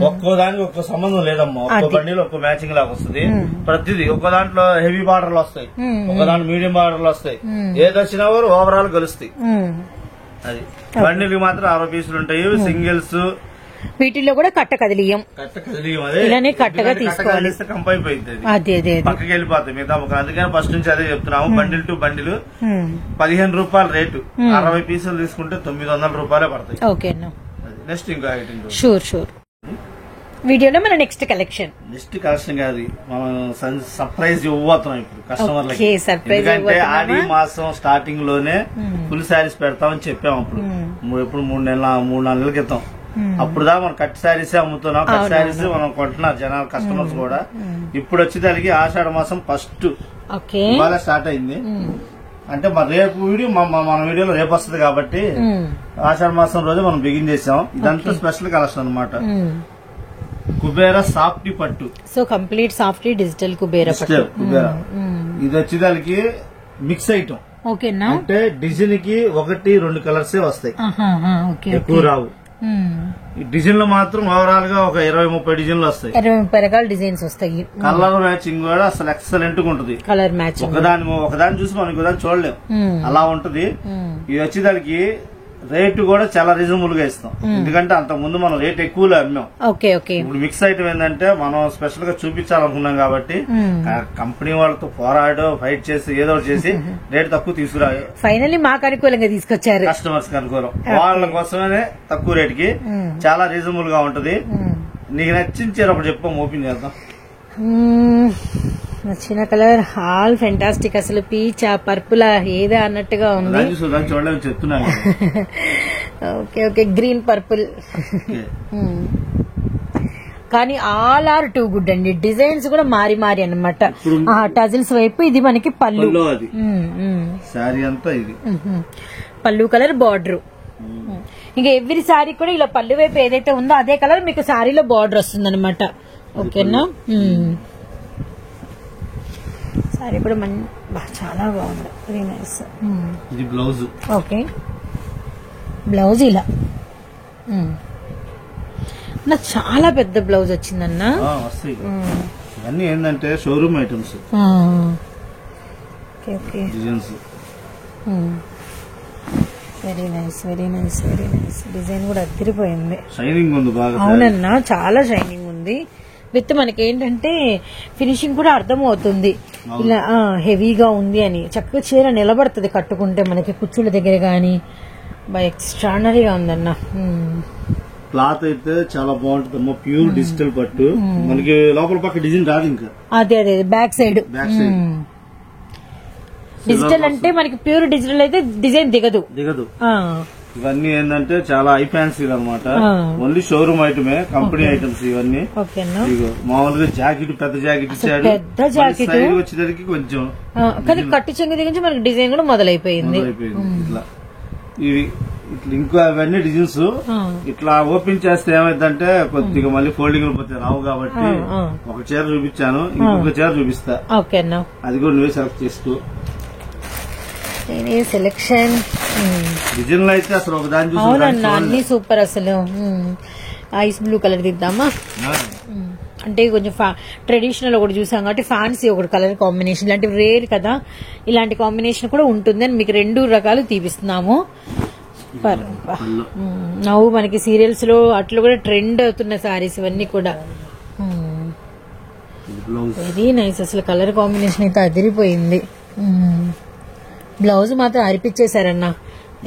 ఒక్కో దానికి ఒక్కో సంబంధం లేదమ్మా. ఒక్కో బండిలో ఒక్కో మ్యాచింగ్ లాగా వస్తుంది. ప్రతిదీ ఒక్కో దాంట్లో హెవీ బార్డర్లు వస్తాయి, ఒక దాంట్లో మీడియం బార్డర్లు వస్తాయి. ఏది వచ్చినా కూడా ఓవరాల్ కలుస్తాయి. అది బండిలకి మాత్రం 60 పీసులు ఉంటాయి. సింగిల్స్ వీటిల్లో కూడా కట్ట కదిలియం ఇలానే కట్టగా తీసుకోవాలి. కంపైపోయింది, పక్కకి వెళ్ళిపోతాయి మిగతా. అందుకని ఫస్ట్ నుంచి అదే చెప్తున్నాము. బండిల్ టు బండిల్ 15 రూపాయలు రేటు. 60 పీసులు తీసుకుంటే 900 రూపాయలే పడతాయి. ఓకే, నెక్స్ట్ ఇంకో ఐటమ్ షూర్ వీడియోలో మన నెక్స్ట్ కలెక్షన్ కాదు, మనం సర్ప్రైజ్ ఇవ్వబోతున్నాం ఇప్పుడు కస్టమర్లకి. ఎందుకంటే ఆడి మాసం స్టార్టింగ్ లోనే ఫుల్ శారీస్ పెడతామని చెప్పాము. ఇప్పుడు 3-4 నెలల క్రితం అప్పుడు దాకా మనం కట్ శారీస్ అమ్ముతున్నాం. కట్ శారీస్ మనం కొంటున్నారు జనాలు, కస్టమర్స్ కూడా. ఇప్పుడు వచ్చేదానికి ఆషాఢ మాసం ఫస్ట్ ఇవాళ స్టార్ట్ అయింది. అంటే రేపు వీడియో మన వీడియోలో రేపు వస్తుంది కాబట్టి ఆషాఢ మాసం రోజు మనం బిగిన్ చేసాం. ఇదంతా స్పెషల్ కలెక్షన్ అనమాట. కుబేరా సాఫ్టీ పట్టు. So complete softy digital Kubera. ఇది వచ్చేదానికి మిక్స్ ఐటమ్. ఓకేనా, అంటే డిజైన్ కి 1-2 కలర్స్ వస్తాయి, ఎక్కువ రావు. ఈ డిజైన్ లో మాత్రం ఓవరాల్ గా ఒక 20-30 డిజైన్లు వస్తాయి. 20-30 రకాల డిజైన్స్ వస్తాయి. కలర్ మ్యాచింగ్ కూడా అసలు ఎక్సలెంట్ గా ఉంటుంది. కలర్ మ్యాచింగ్ ఒకదాన్ని చూసి మనం ఇంకోదాన్ని చూడలేము, అలా ఉంటది. ఇది వచ్చేదానికి రేటు కూడా చాలా రీజనబుల్ గా ఇస్తాం. ఎందుకంటే అంత ముందు మనం రేట్ ఎక్కువలో అమ్మాం. ఇప్పుడు మిక్స్ ఐటమ్ ఏంటంటే మనం స్పెషల్ గా చూపించాలనుకున్నాం కాబట్టి కంపెనీ వాళ్ళతో పోరాడో ఫైట్ చేసి ఏదో చేసి రేట్ తక్కువ తీసుకురా ఫైనల్లీ మాకు అనుకూలంగా తీసుకొచ్చారు. కస్టమర్స్ కి అనుకూలం, వాళ్ళ కోసమే తక్కువ రేట్ కి చాలా రీజనబుల్ గా ఉంటది. నీకు నచ్చిన చీర ఒకటి చెప్పాం, ఓపెన్ చేద్దాం. నచ్చిన కలర్ ఆల్ ఫెంటాస్టిక్, అసలు పీచా పర్పులా ఏదా అన్నట్టుగా ఉంది. చూడలేదు చెప్తున్నాను. Okay okay, green purple. కానీ ఆల్ ఆర్ టూ గుడ్ అండి. డిజైన్స్ కూడా మారి మారి అన్నమాట. టజిల్స్ వైపు ఇది మనకి పళ్ళు, అది సారీ అంతా ఇది పళ్ళు కలర్ బార్డర్. ఇంకా ఎవ్రీ సారీ కూడా ఇలా పళ్ళు వైపు ఏదైతే ఉందో అదే కలర్ మీకు సారీలో బార్డర్ వస్తుంది అనమాట. ఓకేనా, సారీ కూడా చాలా బాగుంది, వెరీ నైస్. ఇది బ్లౌజ్. ఓకే, బ్లౌజ్ ఇలా నాకు చాలా పెద్ద బ్లౌజ్ వచ్చిందన్న. ఇవన్నీ ఏంటంటే showroom items. Okay okay, designs very nice very nice very nice. Design కూడా అదిరిపోయింది, షైనింగ్ ఉంది బాగా. అవునన్నా, చాలా షైనింగ్ ఉంది. విత్ మనకి ఏంటంటే ఫినిషింగ్ కూడా అర్థం అవుతుంది, ఇలా హెవీగా ఉంది అని. చక్కగా చీర నిలబడుతుంది కట్టుకుంటే మనకి కుచ్చుల దగ్గర గానీ. ఎక్స్ట్రానరీగా ఉందన్న. క్లాత్ అయితే చాలా బాగుంటుంది, ప్యూర్ డిజిటల్ పట్టు. మనకి లోపల పక్క డిజైన్ రాదు ఇంకా. అదే అదే బ్యాక్ సైడ్ డిజిటల్ అంటే మనకి ప్యూర్ డిజిటల్ అయితే డిజైన్ దిగదు. ఇవన్నీ ఏంటంటే చాలా హై ఫ్యాన్సీ అనమాట. ఓన్లీ షోరూమ్ ఐటమే, కంపెనీ ఐటమ్స్ ఇవన్నీ. మామూలుగా జాకెట్ పెద్ద జాకెట్ ఇచ్చాడు, పెద్ద జాకెట్ వచ్చేసరికి కొంచెం కానీ కట్టు చెంగు దిగించి మనకి డిజైన్ కూడా మొదలైపోయింది. ఇట్లా ఇవి ఇట్లా ఇంకా అవన్నీ డిజైన్స్ ఇట్లా ఓపెన్ చేస్తే ఏమైందంటే కొద్దిగా మళ్ళీ ఫోల్డింగ్ పోతే రావు కాబట్టి ఒక చీర చూపించాను, ఇంకొక చీర చూపిస్తా. ఓకేనా, అది కూడా నువ్వే సెలెక్ట్ చేసుకో. సెలెక్షన్ డిజైన్లు అయితే అసలు ఒక దాని చూసి అవునన్నా అన్ని సూపర్. అసలు ఐస్ బ్లూ కలర్ తీద్దామా? అంటే కొంచెం ట్రెడిషనల్ ఒకటి చూసాం కాబట్టి ఫ్యాన్సీ ఒకటి కలర్ కాంబినేషన్, ఇలాంటి రేర్ కదా, ఇలాంటి కాంబినేషన్ కూడా ఉంటుంది అని మీకు 2 రకాలు తీపిస్తున్నాము. నవ్వు మనకి సీరియల్స్ లో అట్లా కూడా ట్రెండ్ అవుతున్న సారీస్ ఇవన్నీ కూడా. వెరీ నైస్, అసలు కలర్ కాంబినేషన్ అయితే అదిరిపోయింది. బ్లౌజ్ మాత్రం అరిపించేశారన్న.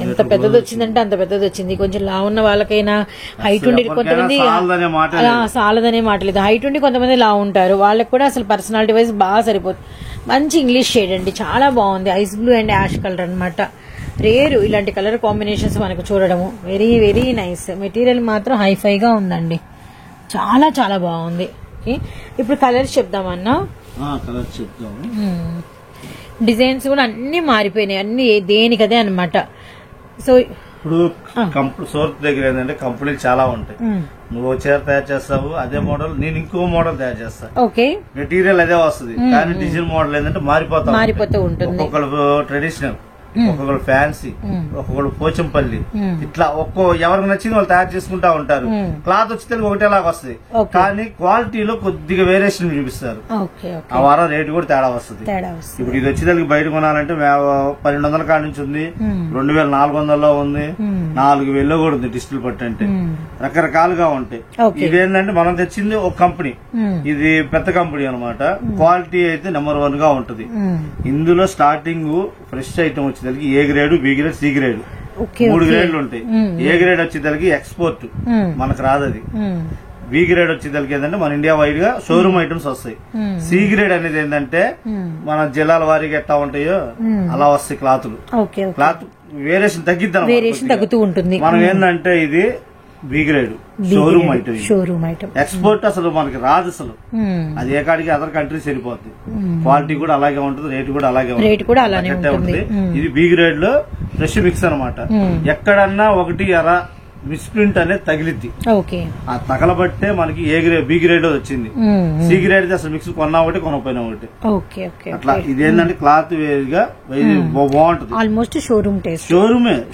ఎంత పెద్దది వచ్చిందంటే అంత పెద్దది వచ్చింది. కొంచెం లా ఉన్న వాళ్ళకైనా, హైట్ ఉండి కొంతమంది సాలదనే మాట లేదు, హైట్ ఉండి కొంతమంది లా ఉంటారు, వాళ్ళకి కూడా అసలు పర్సనాలిటీ వైజ్ బాగా సరిపోతుంది. మంచి ఇంగ్లీష్ షేడ్ అండి, చాలా బాగుంది. Ice blue and ash colour అనమాట. రేరు ఇలాంటి కలర్ కాంబినేషన్స్ మనకు చూడడము. Very very nice. మెటీరియల్ మాత్రం హైఫైగా ఉందండి, చాలా చాలా బాగుంది. ఇప్పుడు కలర్స్ చెప్దామన్నా. డిజైన్స్ కూడా అన్ని మారిపోయినాయి, అన్ని దేనికదే అనమాట. సో ఇప్పుడు సోర్త్ దగ్గర ఏంటంటే కంపెనీలు చాలా ఉంటాయి. నువ్వు చీర తయారు చేస్తావు అదే మోడల్, నేను ఇంకో మోడల్ తయారు చేస్తాను. ఓకే, మెటీరియల్ అదే వస్తుంది కానీ డిజైన్ మోడల్ ఏంటంటే మారిపోతూ ఉంటుంది. ఒక్కొక్కరు ట్రెడిషనల్, ఒక్కొక్కరు ఫ్యాన్సీ, ఒక్కొక్కరు పోచంపల్లి, ఇట్లా ఎవరికి నచ్చింది వాళ్ళు తయారు చేసుకుంటా ఉంటారు. క్లాత్ వచ్చి ఒకటేలాగా వస్తుంది కానీ క్వాలిటీలో కొద్దిగా వేరియేషన్ చూపిస్తారు. ఆ వారం రేటు కూడా తేడా వస్తుంది. ఇప్పుడు ఇది వచ్చేదానికి బయట కొనాలంటే 1200 కాడ నుంచి ఉంది, 2400లో ఉంది, 4000లో కూడా ఉంది. డిజిటల్ పట్టు అంటే రకరకాలుగా ఉంటాయి. ఇదేంటంటే మనం తెచ్చింది ఒక కంపెనీ, ఇది పెద్ద కంపెనీ అనమాట. క్వాలిటీ అయితే నెంబర్ 1 గా ఉంటది. ఇందులో స్టార్టింగ్ ఫ్రెష్ ఐటమ్ వచ్చేదానికి A grade, B grade, C grade 3 గ్రేడ్లు ఉంటాయి. ఏ గ్రేడ్ వచ్చేదానికి ఎక్స్పోర్ట్, మనకు రాదు అది. బి గ్రేడ్ వచ్చేదానికి ఏంటంటే మన ఇండియా వైడ్ గా షోరూమ్ ఐటమ్స్ వస్తాయి. సి గ్రేడ్ అనేది ఏంటంటే మన జిల్లాల వారీగా ఎట్లా ఉంటాయో అలా వస్తాయి క్లాతులు. క్లాత్ వేరియేషన్ తగ్గుతూ ఉంటుంది. మనం ఏంటంటే ఇది B grade showroom item. Export అసలు మనకి రాదు అసలు, అది ఏ కాడికి అదర్ కంట్రీస్ వెళ్ళిపోద్ది. క్వాలిటీ కూడా అలాగే ఉంటుంది, రేట్ కూడా అలాగే ఉంటుంది. ఇది బి గ్రేడ్ లో ఫ్రెష్ మిక్స్ అనమాట. ఎక్కడన్నా ఒకటి మిస్ప్రింట్ అనేది తగిలిద్ది. ఓకే. ఆ తగలబట్టే మనకి ఏ గ్రేడ్ బి గ్రేడ్ వచ్చింది. సి గ్రేడ్ అయితే అసలు మిక్స్ కొన్నా ఒకటి కొనపోయినా ఒకటి. Okay okay. అట్లా ఇదేంటంటే క్లాత్ వేరుగా బాగుంటది. Almost showroom taste.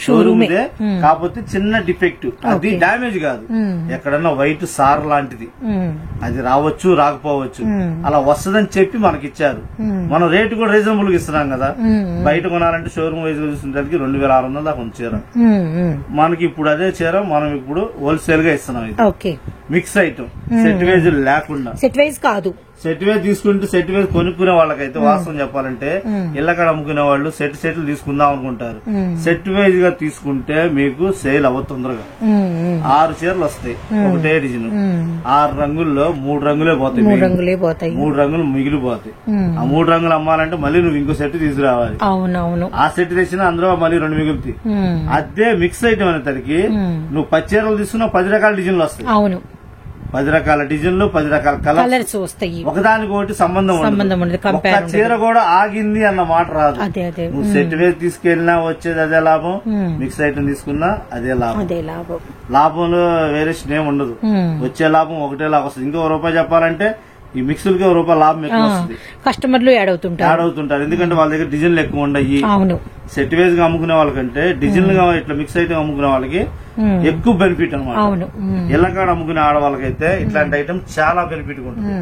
షోరూమ్ ఇదే, కాకపోతే చిన్న డిఫెక్ట్, అది డ్యామేజ్ కాదు. ఎక్కడన్నా వైట్ సార్ లాంటిది అది రావచ్చు రాకపోవచ్చు, అలా వస్తుందని చెప్పి మనకి ఇచ్చారు. మనం రేటు కూడా రీజనబుల్ గా ఇస్తున్నాం కదా. బయట కొనాలంటే షోరూమ్ వైజ్ గా చూసినట్లకి 2600 దాకా ఉంది చీర. మనకి ఇప్పుడు అదే చీర మనం ఇప్పుడు హోల్సేల్ గా ఇస్తున్నాం. ఇది మిక్స్ ఐటమ్, సెట్ వైజ్ లేకుండా. సెట్ వైజ్ కాదు, సెట్ వేజ్ తీసుకుంటే సెట్ వేజ్ కొనుక్కునే వాళ్ళకైతే వాస్తవం చెప్పాలంటే ఇళ్ళకాడ అమ్ముకునే వాళ్ళు సెట్లు తీసుకుందాం అనుకుంటారు. సెట్ వైజ్ గా తీసుకుంటే మీకు సేల్ అవ్వ తొందరగా. 6 చీరలు వస్తాయి ఒకటే డిజైన్, 6 రంగుల్లో 3 రంగులే పోతాయి, 3 రంగులు మిగిలిపోతాయి. ఆ 3 రంగులు అమ్మాలంటే మళ్ళీ నువ్వు ఇంకో సెట్ తీసుకురావాలి. అవునవును. ఆ సెట్ తెచ్చినా అందులో మళ్ళీ 2 మిగులుతాయి. అదే మిక్స్ ఐటమ్ అనేసరికి నువ్వు 10 చీరలు తీసుకున్నా 10 రకాల డిజైన్లు వస్తాయి. అవును, 10 రకాల డిజైన్లు, 10 రకాల కలర్స్ వస్తాయి. ఒకదానికి ఒకటి సంబంధం ఉండదు. ఒక చీర కూడా ఆగింది అన్న మాట రాదు. నువ్వు సెట్ వేసి తీసుకెళ్లినా వచ్చేది అదే లాభం, మిక్స్ ఐటమ్ తీసుకున్నా అదే లాభం. లాభంలో వేరియేషన్ ఏమి ఉండదు. వచ్చే లాభం ఒకటే లాభం వస్తుంది. ఇంకో రూపాయి చెప్పాలంటే ఈ మిక్సులకి ₹1 లాభం ఎక్కువ వస్తుంది. కస్టమర్లు యాడ్ అవుతుంటారు. ఎందుకంటే వాళ్ళ దగ్గర డిజైన్లు ఎక్కువ ఉండయి. సెట్ వేజ్ గా అమ్ముకునే వాళ్ళకంటే డిజైన్ గా ఇట్లా మిక్స్ ఐటమ్ అమ్ముకునే వాళ్ళకి ఎక్కువ బెనిఫిట్ అనమాట. ఇళ్ళకాడ అమ్ముకునే ఆడవాళ్ళకైతే ఇట్లాంటి ఐటమ్ చాలా బెనిఫిట్ ఉంటుంది.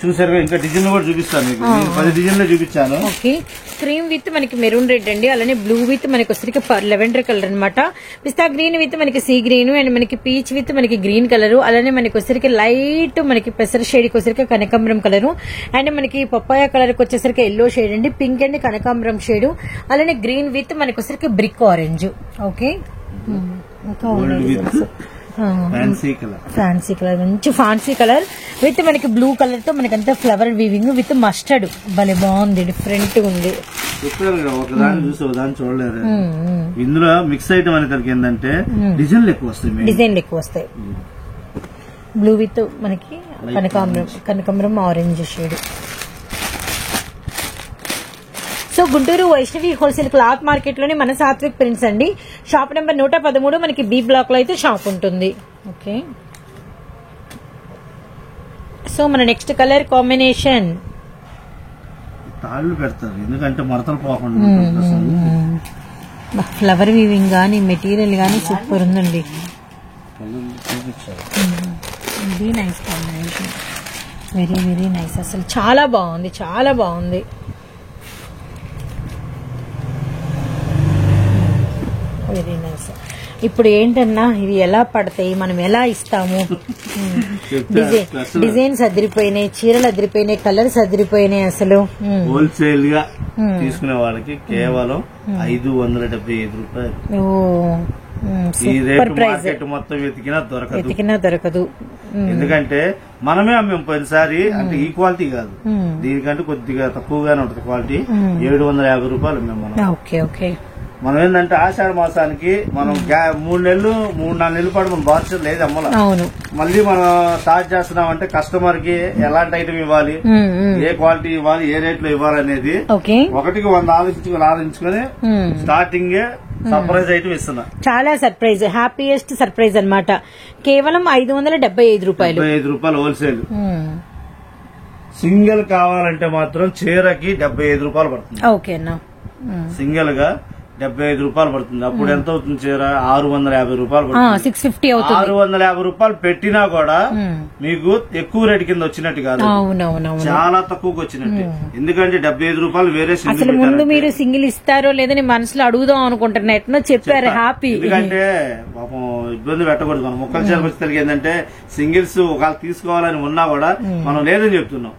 చూసారు, ఇంకా డిజైన్ కూడా చూపిస్తాను మీకు. 10 డిజైన్లు చూపించాను. క్రీమ్ విత్ మనకి మెరూన్ రెడ్ అండి, అలానే బ్లూ విత్ మనకి వచ్చరికి లెవెండర్ కలర్ అనమాట, పిస్తా గ్రీన్ విత్ మనకి సీ గ్రీన్, అండ్ మనకి పీచ్ విత్ మనకి గ్రీన్ కలర్, అలానే మనకి వచ్చరికి లైట్ మనకి పెసర షేడ్ కి వచ్చరికి కనకాంబరం కలర్, అండ్ మనకి పప్పాయ కలర్ కి వచ్చేసరికి ఎల్లో షేడ్ అండి, పింక్ అండ్ కనకాంబరం షేడ్, అలానే గ్రీన్ విత్ మనకి వచ్చరికి brick orange. Okay, fancy colour, మంచి ఫ్యాన్సీ కలర్ విత్ మనకి బ్లూ కలర్ తో మనకి అంతా ఫ్లవర్ వీవింగ్ విత్ మస్టర్డ్, భలే బాగుంది, డిఫరెంట్ ఉంది. ఒకదాన్ని చూసి ఒకదాన్ని చూడలేదు. ఇందులో మిక్స్ ఐటమ్ అనేసరికి ఏంటంటే డిజైన్లు ఎక్కువ వస్తాయి. బ్లూ విత్ మనకి కనకాంబరం orange shade. So Guntur Vaishnavi wholesale cloth market లోని మన సాత్విక్ ప్రింట్స్ అండి. షాప్ నెంబర్ 113 మనకి బి బ్లాక్ లో అయితే షాప్ ఉంటుంది. ఓకే, సో మన నెక్స్ట్ కలర్ కాంబినేషన్ తాళ్ళు పెడతారు, ఎందుకంటే మడతలు పోకుండా. ఫ్లవర్ వీవింగ్ గానీ మెటీరియల్ గానీ సూపర్ ఉందండి. Very nice combination, very very nice, అసలు చాలా బాగుంది. Very nice. ఇప్పుడు ఏంటన్నా ఇవి ఎలా పడతాయి, మనం ఎలా ఇస్తాము? డిజైన్స్ అదిరిపోయినాయి, చీరలు అదిరిపోయినాయి, కలర్స్ అదిరిపోయినాయి. అసలు హోల్సేల్ గా తీసుకునే వాళ్ళకి కేవలం 575 రూపాయలు. ఈ రేటు మార్కెట్ మొత్తం వెతికినా దొరకదు. ఎందుకంటే మనమే అమ్మాం పోయినసారి. అంటే ఈ క్వాలిటీ కాదు, దీనికంటే కొద్దిగా తక్కువగానే ఉంటుంది క్వాలిటీ. 750 రూపాయలు అమ్మాం మనం. ఓకే. మనం ఏంటంటే ఆషాఢ మాసానికి మనం 3-4 నెలల పాటు మనం బాధ్యత లేదు అమ్మలో. మళ్ళీ మనం స్టార్ట్ చేస్తున్నాం అంటే కస్టమర్ కి ఎలాంటి ఐటమ్ ఇవ్వాలి, ఏ క్వాలిటీ ఇవ్వాలి, ఏ రేట్ లో ఇవ్వాలి అనేది ఒకటికి 100 ఆలోచించుకుని స్టార్టింగ్ సర్ప్రైజ్ ఐటమ్ ఇస్తున్నా. చాలా సర్ప్రైజ్, హ్యాపీయెస్ట్ సర్ప్రైజ్ అన్నమాట. కేవలం 575 రూపాయలు హోల్సేల్. సింగిల్ కావాలంటే మాత్రం చీరకి 75 రూపాయలు పడుతుంది. ఓకేనా, సింగిల్ గా 75 రూపాయలు పడుతుంది. అప్పుడు ఎంత అవుతుంది చీర? 650 రూపాయలు పడుతుంది. 650 అవుతుంది. 650 రూపాయలు పెట్టినా కూడా మీకు ఎక్కువ రేటు కింద వచ్చినట్టు కాదు, చాలా తక్కువకి వచ్చినట్టు. ఎందుకంటే 75 రూపాయలు వేరే. అసలు ముందు మీరు సింగిల్ ఇస్తారో లేదని మనసులో అడుగుదాం అనుకుంటున్నా, ఎట్లా చెప్పారు, హ్యాపీ. ఎందుకంటే పాపం ఇబ్బంది పెట్టకూడదు. మనం ముక్కల చీర వచ్చేసరికి ఏంటంటే సింగిల్స్ ఒకవేళ తీసుకోవాలని ఉన్నా కూడా మనం లేదని చెప్తున్నాం.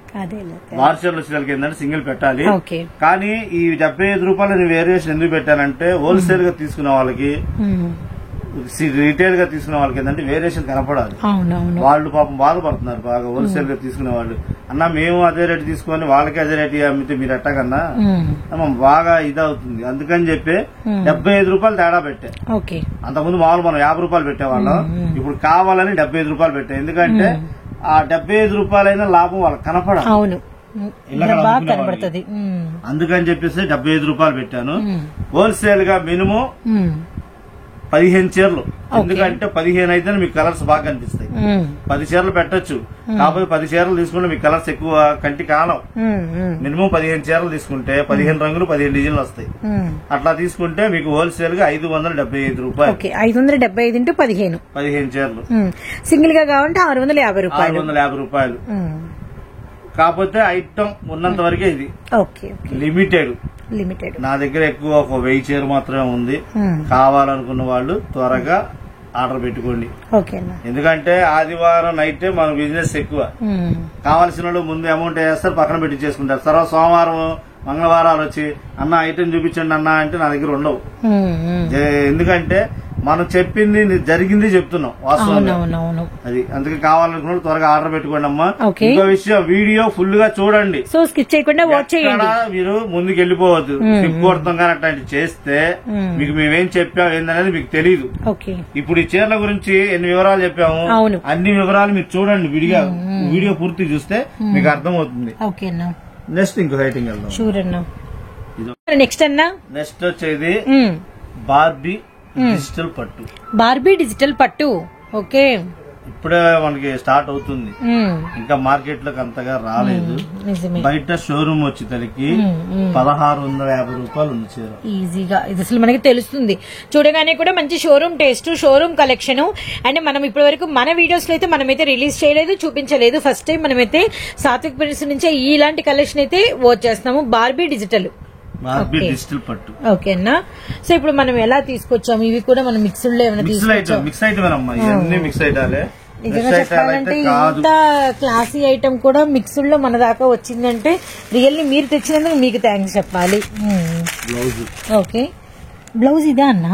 వార్షల్ వచ్చేసరికి ఏంటంటే సింగిల్ పెట్టాలి. కానీ ఈ 75 రూపాయలు వేరియేషన్ ఎందుకు పెట్టానంటే హోల్సేల్ గా తీసుకునే వాళ్ళకి, రీటైల్ గా తీసుకునే వాళ్ళకి ఏంటంటే వేరియేషన్ కనపడాలి. వాళ్ళు పాపం బాధపడుతున్నారు బాగా. హోల్సేల్ గా తీసుకునే వాళ్ళు అన్నా మేము అదే రేటు తీసుకొని వాళ్ళకి అదే రేటు అమ్మితే మీరు ఎట్టకన్నా బాగా ఇదవుతుంది. అందుకని చెప్పి 75 రూపాయలు తేడా పెట్టా. అంతకుముందు మామూలు మనం 50 రూపాయలు పెట్టేవాళ్ళం, ఇప్పుడు కావాలని 75 రూపాయలు పెట్టా. ఎందుకంటే ఆ 75 రూపాయలైనా లాభం వాళ్ళకి కనపడాలి, అందుకని చెప్పేసి 75 రూపాయలు పెట్టాను. హోల్సేల్ గా మినిమం 15 చీరలు. ఎందుకంటే 15 అయితే మీకు కలర్స్ బాగా కనిపిస్తాయి. 10 చీరలు పెట్టొచ్చు, కాకపోతే 10 చీరలు తీసుకుంటే మీకు కలర్స్ ఎక్కువ కంటి కాలం. మినిమం 15 చీరలు తీసుకుంటే 15 రంగులు 15 డిజైన్లు వస్తాయి. అట్లా తీసుకుంటే మీకు హోల్సేల్ గా 575 రూపాయలు. 575 × 15 చీరలు. సింగిల్ గా కావాలంటే 650 రూపాయలు. 650 రూపాయలు. కాకపోతే ఐటమ్ ఉన్నంత వరకే ఇది. లిమిటెడ్. నా దగ్గర ఎక్కువ ఒక 1000 చీర మాత్రమే ఉంది. కావాలనుకున్న వాళ్ళు త్వరగా ఆర్డర్ పెట్టుకోండి. ఎందుకంటే ఆదివారం నైట్ మన బిజినెస్ ఎక్కువ. కావాల్సిన వాళ్ళు ముందు అమౌంట్ వేస్తారు, పక్కన పెట్టి చేసుకుంటారు. తర్వాత సోమవారం మంగళవారాలు వచ్చి అన్న ఐటమ్ చూపించండి అన్న అంటే నా దగ్గర ఉండవు. ఎందుకంటే మనం చెప్పింది జరిగింది చెప్తున్నాం వాస్తవంగా. అది అందుకే కావాలనుకున్న త్వరగా ఆర్డర్ పెట్టుకోండి అమ్మా. ఇంకో విషయం, వీడియో ఫుల్ గా చూడండి, స్కిప్ చేయకుండా వాచ్ చేయండి. మీరు ముందుకు వెళ్ళిపోవద్దు. స్కిప్ కొడతాం కానీ అట్లాంటి చేస్తే మీకు మేమేం చెప్పాం ఏందనేది మీకు తెలియదు. ఇప్పుడు ఈ చీరల గురించి ఎన్ని వివరాలు చెప్పాము, అన్ని వివరాలు మీరు చూడండి. విడిగా వీడియో పూర్తి చూస్తే మీకు అర్థమవుతుంది. నెక్స్ట్ ఇంకో ఐటమ్ వెళ్దాం. నెక్స్ట్ వచ్చేది బార్బీ డిజిటల్ పట్టు. బార్బీ డిజిటల్ పట్టు. ఓకే, ఇప్పుడే మనకి స్టార్ట్ అవుతుంది, ఇంకా మార్కెట్ లోకి అంతగా రాలేదు. బయట షోరూమ్ వచ్చేసరికి 1650 రూపాయలు ఉంది చీర. ఈజీగా ఇది అసలు మనకి తెలుస్తుంది చూడగానే కూడా. మంచి showroom taste, showroom collection. And మనం ఇప్పటి వరకు మన వీడియోస్ లో అయితే మనమైతే రిలీజ్ చేయలేదు, చూపించలేదు. ఫస్ట్ టైం మనమైతే సాత్విక్ ప్రింట్స్ నుంచే ఇలాంటి కలెక్షన్ అయితే వాచ్ చేస్తున్నాము. బార్బీ డిజిటల్ పట్టు. ఓకేనా. సో ఇప్పుడు మనం ఎలా తీసుకొచ్చాము, ఇవి కూడా మనం మిక్స్డ్ లో ఏమైనా తీసుకొచ్చాము. నిజంగా చెప్పాలంటే ఇంత క్లాసీ ఐటమ్ కూడా మిక్స్డ్ లో మన దాకా వచ్చిందంటే రియల్లీ మీరు తెచ్చినందుకు మీకు థ్యాంక్స్ చెప్పాలి. ఓకే, బ్లౌజ్ ఇదా అన్నా?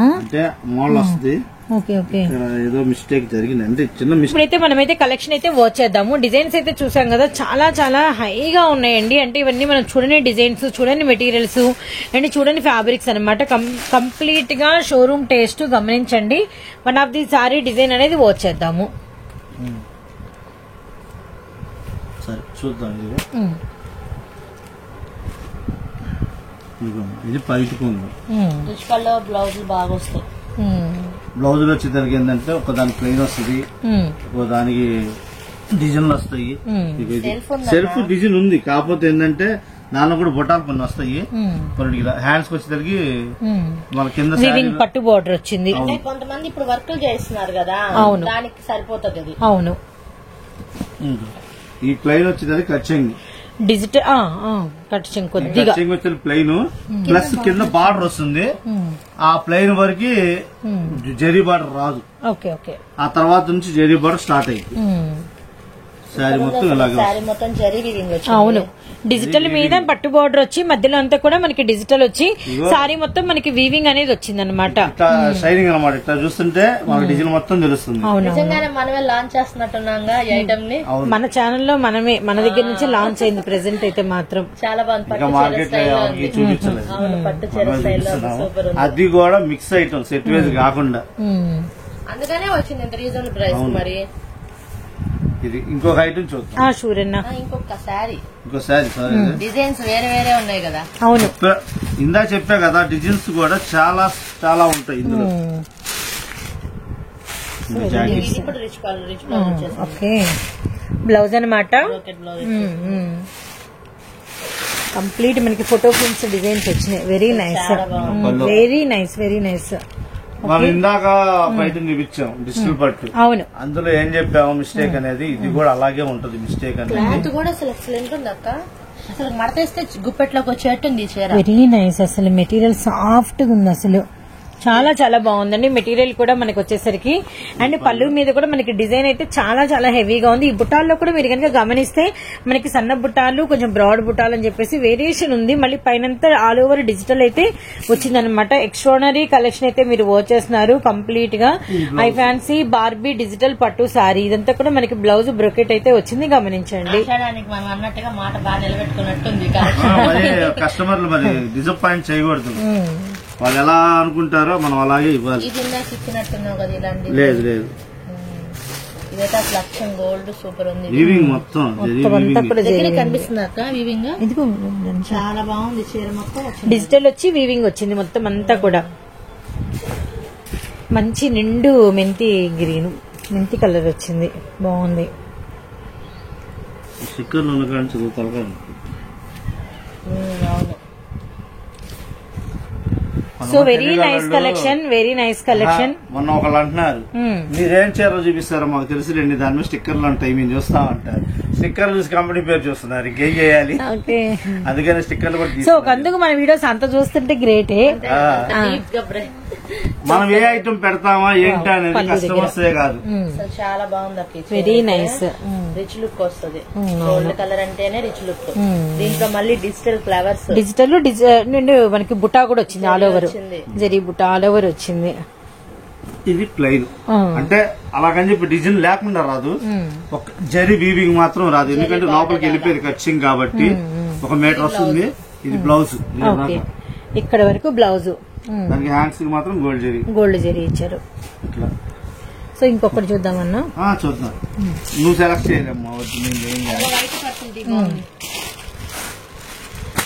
ఏదో మిస్టేక్ జరిగింది, చిన్న మిస్టేక్. ఇప్పుడైతే మనమైతే కలెక్షన్ అయితే వాచ్ చేద్దాము. డిజైన్స్ అయితే చూసాం కదా, చాలా చాలా హైగా ఉన్నాయండి. అంటే ఇవన్నీ మనం చూడని డిజైన్స్, చూడని మెటీరియల్స్ అండ్ చూడని ఫ్యాబ్రిక్స్ అనమాట. కంప్లీట్ గా షోరూమ్ టేస్ట్ గమనించండి. One of the sorry design అనేది వాచ్ చేద్దాము. చూద్దాం. ఇది పైటుకుంది. బ్లౌజ్ బాగా వస్తాయి. బ్లౌజ్ లో వచ్చేసరికి ఏంటంటే ఒక దానికి ప్లెయిన్ వస్తుంది, ఒక దానికి డిజైన్లు వస్తాయి. సెల్ఫ్ డిజైన్ ఉంది, కాకపోతే ఏంటంటే దానిలో కూడా బొటాలు కొన్ని వస్తాయి. హ్యాండ్స్ వచ్చేసరికి మన కింద పట్టు బోర్డర్ వచ్చింది. కొంతమంది ఇప్పుడు వర్క్ చేస్తున్నారు కదా, దానికి సరిపోతుంది అది. అవును, ఈ ప్లెయిన్ వచ్చేసరికి కచ్చింగ్ డిజిటల్ కట్చింగ్ కొద్దిగా ప్లెయిన్ ప్లస్ కింద బార్డర్ వస్తుంది. ఆ ప్లెయిన్ వరకు జరీ బార్డర్ రాదు. ఆ తర్వాత నుంచి జరీ బార్డర్ స్టార్ట్ అయింది. శారీ మొత్తం అవును, డిజిటల్ మీద పట్టు బోర్డర్ వచ్చి మధ్యలో అంతా కూడా మనకి డిజిటల్ వచ్చి సారీ మొత్తం మనకి వీవింగ్ అనేది వచ్చింది అనమాట. షైనింగ్ అనమాట. ఇట్లా చూస్తుంటే మనకి డిజైన్ మొత్తం తెలుస్తుంది. మనమే లాంచ్ చేస్తున్నట్టున్నాగా ఈ ఐటమ్ ని మన ఛానల్లో మనమే మన దగ్గర నుంచి లాంచ్ అయింది. ప్రెసెంట్ అయితే మాత్రం చాలా బాగుంది. మార్కెట్ చూపించలేదు. అది కూడా మిక్స్ ఐటమ్, సెట్ వైజ్ కాకుండా. అందుకనే వచ్చింది ఇంత రీజనబుల్ ప్రైస్. మరి ఇది ఇంకొక ఐటమ్ చూద్దాం. షూర్ అన్న. ఇంకో శారీ డిజైన్స్ వేరే వేరే ఉన్నాయి కదా. అవును, ఇందా చెప్పా కదా, డిజైన్స్ కూడా చాలా చాలా ఉంటాయి ఇందులో. ఓకే, బ్లౌజ్ అనమాట. కంప్లీట్ మనకి ఫోటో ప్రింట్స్ డిజైన్స్ వచ్చినాయి. Very nice, very nice, very nice. మనం ఇందాక ఐటమ్ చూపించాం డిజిటల్ పట్టు. అవును, అందులో ఏం చెప్పాము మిస్టేక్ అనేది, ఇది కూడా అలాగే ఉంటది మిస్టేక్ అనేది. కూడా అసలు ఎక్సలెంట్ ఉంది అక్క. అసలు మడతేస్తే గుప్పెట్లోకి వచ్చేట్టుంది చీర. Very nice. అసలు మెటీరియల్ సాఫ్ట్ గా ఉంది అసలు. చాలా చాలా బాగుందండి మెటీరియల్ కూడా మనకి వచ్చేసరికి. అండ్ పళ్ళు మీద కూడా మనకి డిజైన్ అయితే చాలా చాలా హెవీగా ఉంది. ఈ బుట్టాల్లో కూడా మీరు కనుక గమనిస్తే మనకి సన్న బుట్టాలు, కొంచెం బ్రాడ్ బుట్టాలు అని చెప్పేసి వేరియేషన్ ఉంది. మళ్ళీ పైనంతా ఆల్ ఓవర్ డిజిటల్ అయితే వచ్చిందనమాట. ఎక్స్ట్రానరీ కలెక్షన్ అయితే మీరు వాచ్ చేస్తున్నారు కంప్లీట్ గా. ఐ ఫ్యాన్సీ బార్బీ డిజిటల్ పట్టు సారీ. ఇదంతా కూడా మనకి బ్లౌజ్ బ్రొకెట్ అయితే వచ్చింది, గమనించండి. అన్నట్టుగా మాట బాగా నిలబెట్టుకున్నట్టుంది. కస్టమర్లు మరి డిసప్పాయింట్ చేయకూడదు. వాళ్ళు ఎలా అనుకుంటారో మనం అలాగే ఇవ్వాలి. లేదు లేదు, ఇదైతే అసలు అచ్చం గోల్డ్ సూపర్ ఉంది. వీవింగ్ మొత్తం కనిపిస్తుంది అక్క. వీవింగ్ చాలా బాగుంది. చీర మొత్తం డిజిటల్ వచ్చి వీవింగ్ వచ్చింది మొత్తం అంతా కూడా. మంచి నిండు మెంతి గ్రీన్, మెంతి కలర్ వచ్చింది, బాగుంది. స్టిక్కర్లు ఉన్న కానీ చదువుతారు. So very nice collection, very nice collection. మొన్న ఒకళ్ళు అంటున్నారు మీరేం చీరలు చూపిస్తారో మాకు తెలుసులేండి, దాని మీద స్టిక్కర్లు ఉంటాయి మేము చూస్తామంటారు. స్టిక్కర్లు చూసి కంపెనీ పేరు చూస్తున్నారు, ఇంకేం చేయాలి, అందుకని స్టిక్కర్లు కూడా. సో అందుకు మన వీడియోస్ అంత చూస్తుంటే గ్రేటే. మనం ఏ ఐటమ్ పెడతామా ఏంటి అనేది కస్టమర్స్ కాదు. చాలా బాగుంది, వెరీ నైస్, రిచ్ లుక్ వస్తుంది. గోల్డ్ కలర్ అంటేనే రిచ్ లుక్. దీంట్లో మళ్ళీ డిజిటల్ ఫ్లవర్స్, డిజిటల్ మనకి బుట్టా కూడా వచ్చింది, all over zari Butta all over వచ్చింది. ఇది ప్లెయిన్ అంటే అలాగని చెప్పి డిజైన్ లేకుండా రాదు, ఒక జరీ వీవింగ్ మాత్రం రాదు, ఎందుకంటే లోపలికి వెళ్ళిపోయేది కట్చింగ్ కాబట్టి 1 మీటర్ వస్తుంది. ఇది బ్లౌజ్, ఇక్కడ వరకు బ్లౌజ్, దానికి హ్యాండ్స్ కి మాత్రం గోల్డ్ జరీ ఇచ్చారు. సో ఇంకొకటి చూద్దామన్నా, చూద్దాం. నువ్వు సెలెక్ట్ చేయలేమ్మా,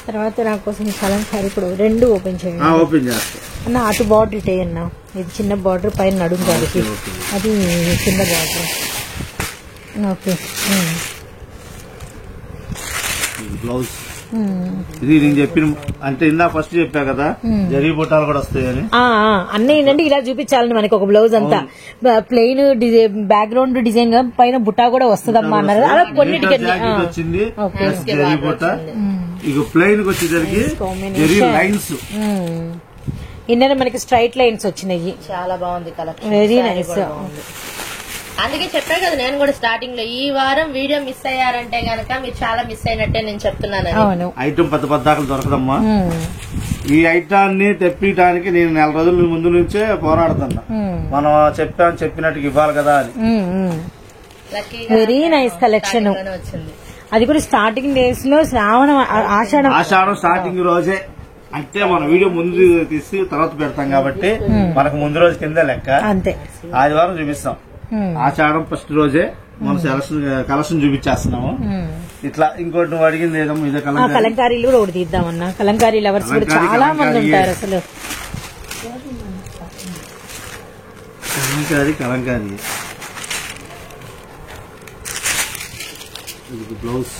తర్వాత నా కోసం కలంకారీ ఇప్పుడు 2 ఓపెన్ చేయండి. ఓపెన్ చేస్తా అన్న. అటు బార్డర్ ఇటే అన్న, ఇది చిన్న బార్డర్ పైన నడుము గారికి, అది చిన్న బార్డర్. ఓకే, బ్లౌజ్ ఇది నేను చెప్పిన అంటే ఇందా ఫస్ట్ చెప్పా కదా జరీ బుట్టాలు కూడా వస్తాయని. అన్నీ ఏంటంటే ఇలా చూపించాలని మనకి ఒక బ్లౌజ్ అంతా ప్లెయిన్ బ్యాక్గ్రౌండ్ డిజైన్ గా పైన బుట్టా కూడా వస్తుందమ్మా అన్నారు. అలా కొన్నిటికి వచ్చింది జరీ బుట్ట. ఇక ప్లెయిన్ వచ్చేసరికి జరీ లైన్స్, ఇన్నర్ మనకి స్ట్రైట్ లైన్స్ వచ్చినాయి. చాలా బాగుంది కలెక్షన్, వెరీ నైస్. అందుకే చెప్పా కదా నేను కూడా స్టార్టింగ్ లో, ఈ వారం వీడియో మిస్ అయ్యారంటే గనక మీరు చాలా మిస్ అయినట్టే నేను చెప్తున్నాను. ఐటమ్ పద్దాకలు దొరకదమ్మా. ఈ ఐటాన్ని తెప్పించడానికి నేను 4 రోజుల ముందు నుంచే పోరాడుతున్నా, మనం చెప్పినట్టుగా ఇవ్వాలి కదా అని. వెరీ నైస్ కలెక్షన్ వచ్చింది. అది కూడా స్టార్టింగ్ డేస్ లో ఆషాఢం స్టార్టింగ్ రోజే, అంటే మన వీడియో ముందు తీసి తర్వాత పెడతాం కాబట్టి మనకు ముందు రోజు కింద లెక్క. అంతే, ఆదివారం చూపిస్తాం. ఆషాఢం ఫస్ట్ రోజే మనం కలెక్షన్ చూపించేస్తున్నాము. ఇట్లా ఇంకోటి నువ్వు అడిగింది ఏదమ్మా, ఇదే కలంకారీలు కూడా ఒకటి తీద్దామన్నా. కలంకారీ లవర్స్ కూడా చాలా మంది ఉంటారు అసలు. కలంకారీ బ్లౌజ్,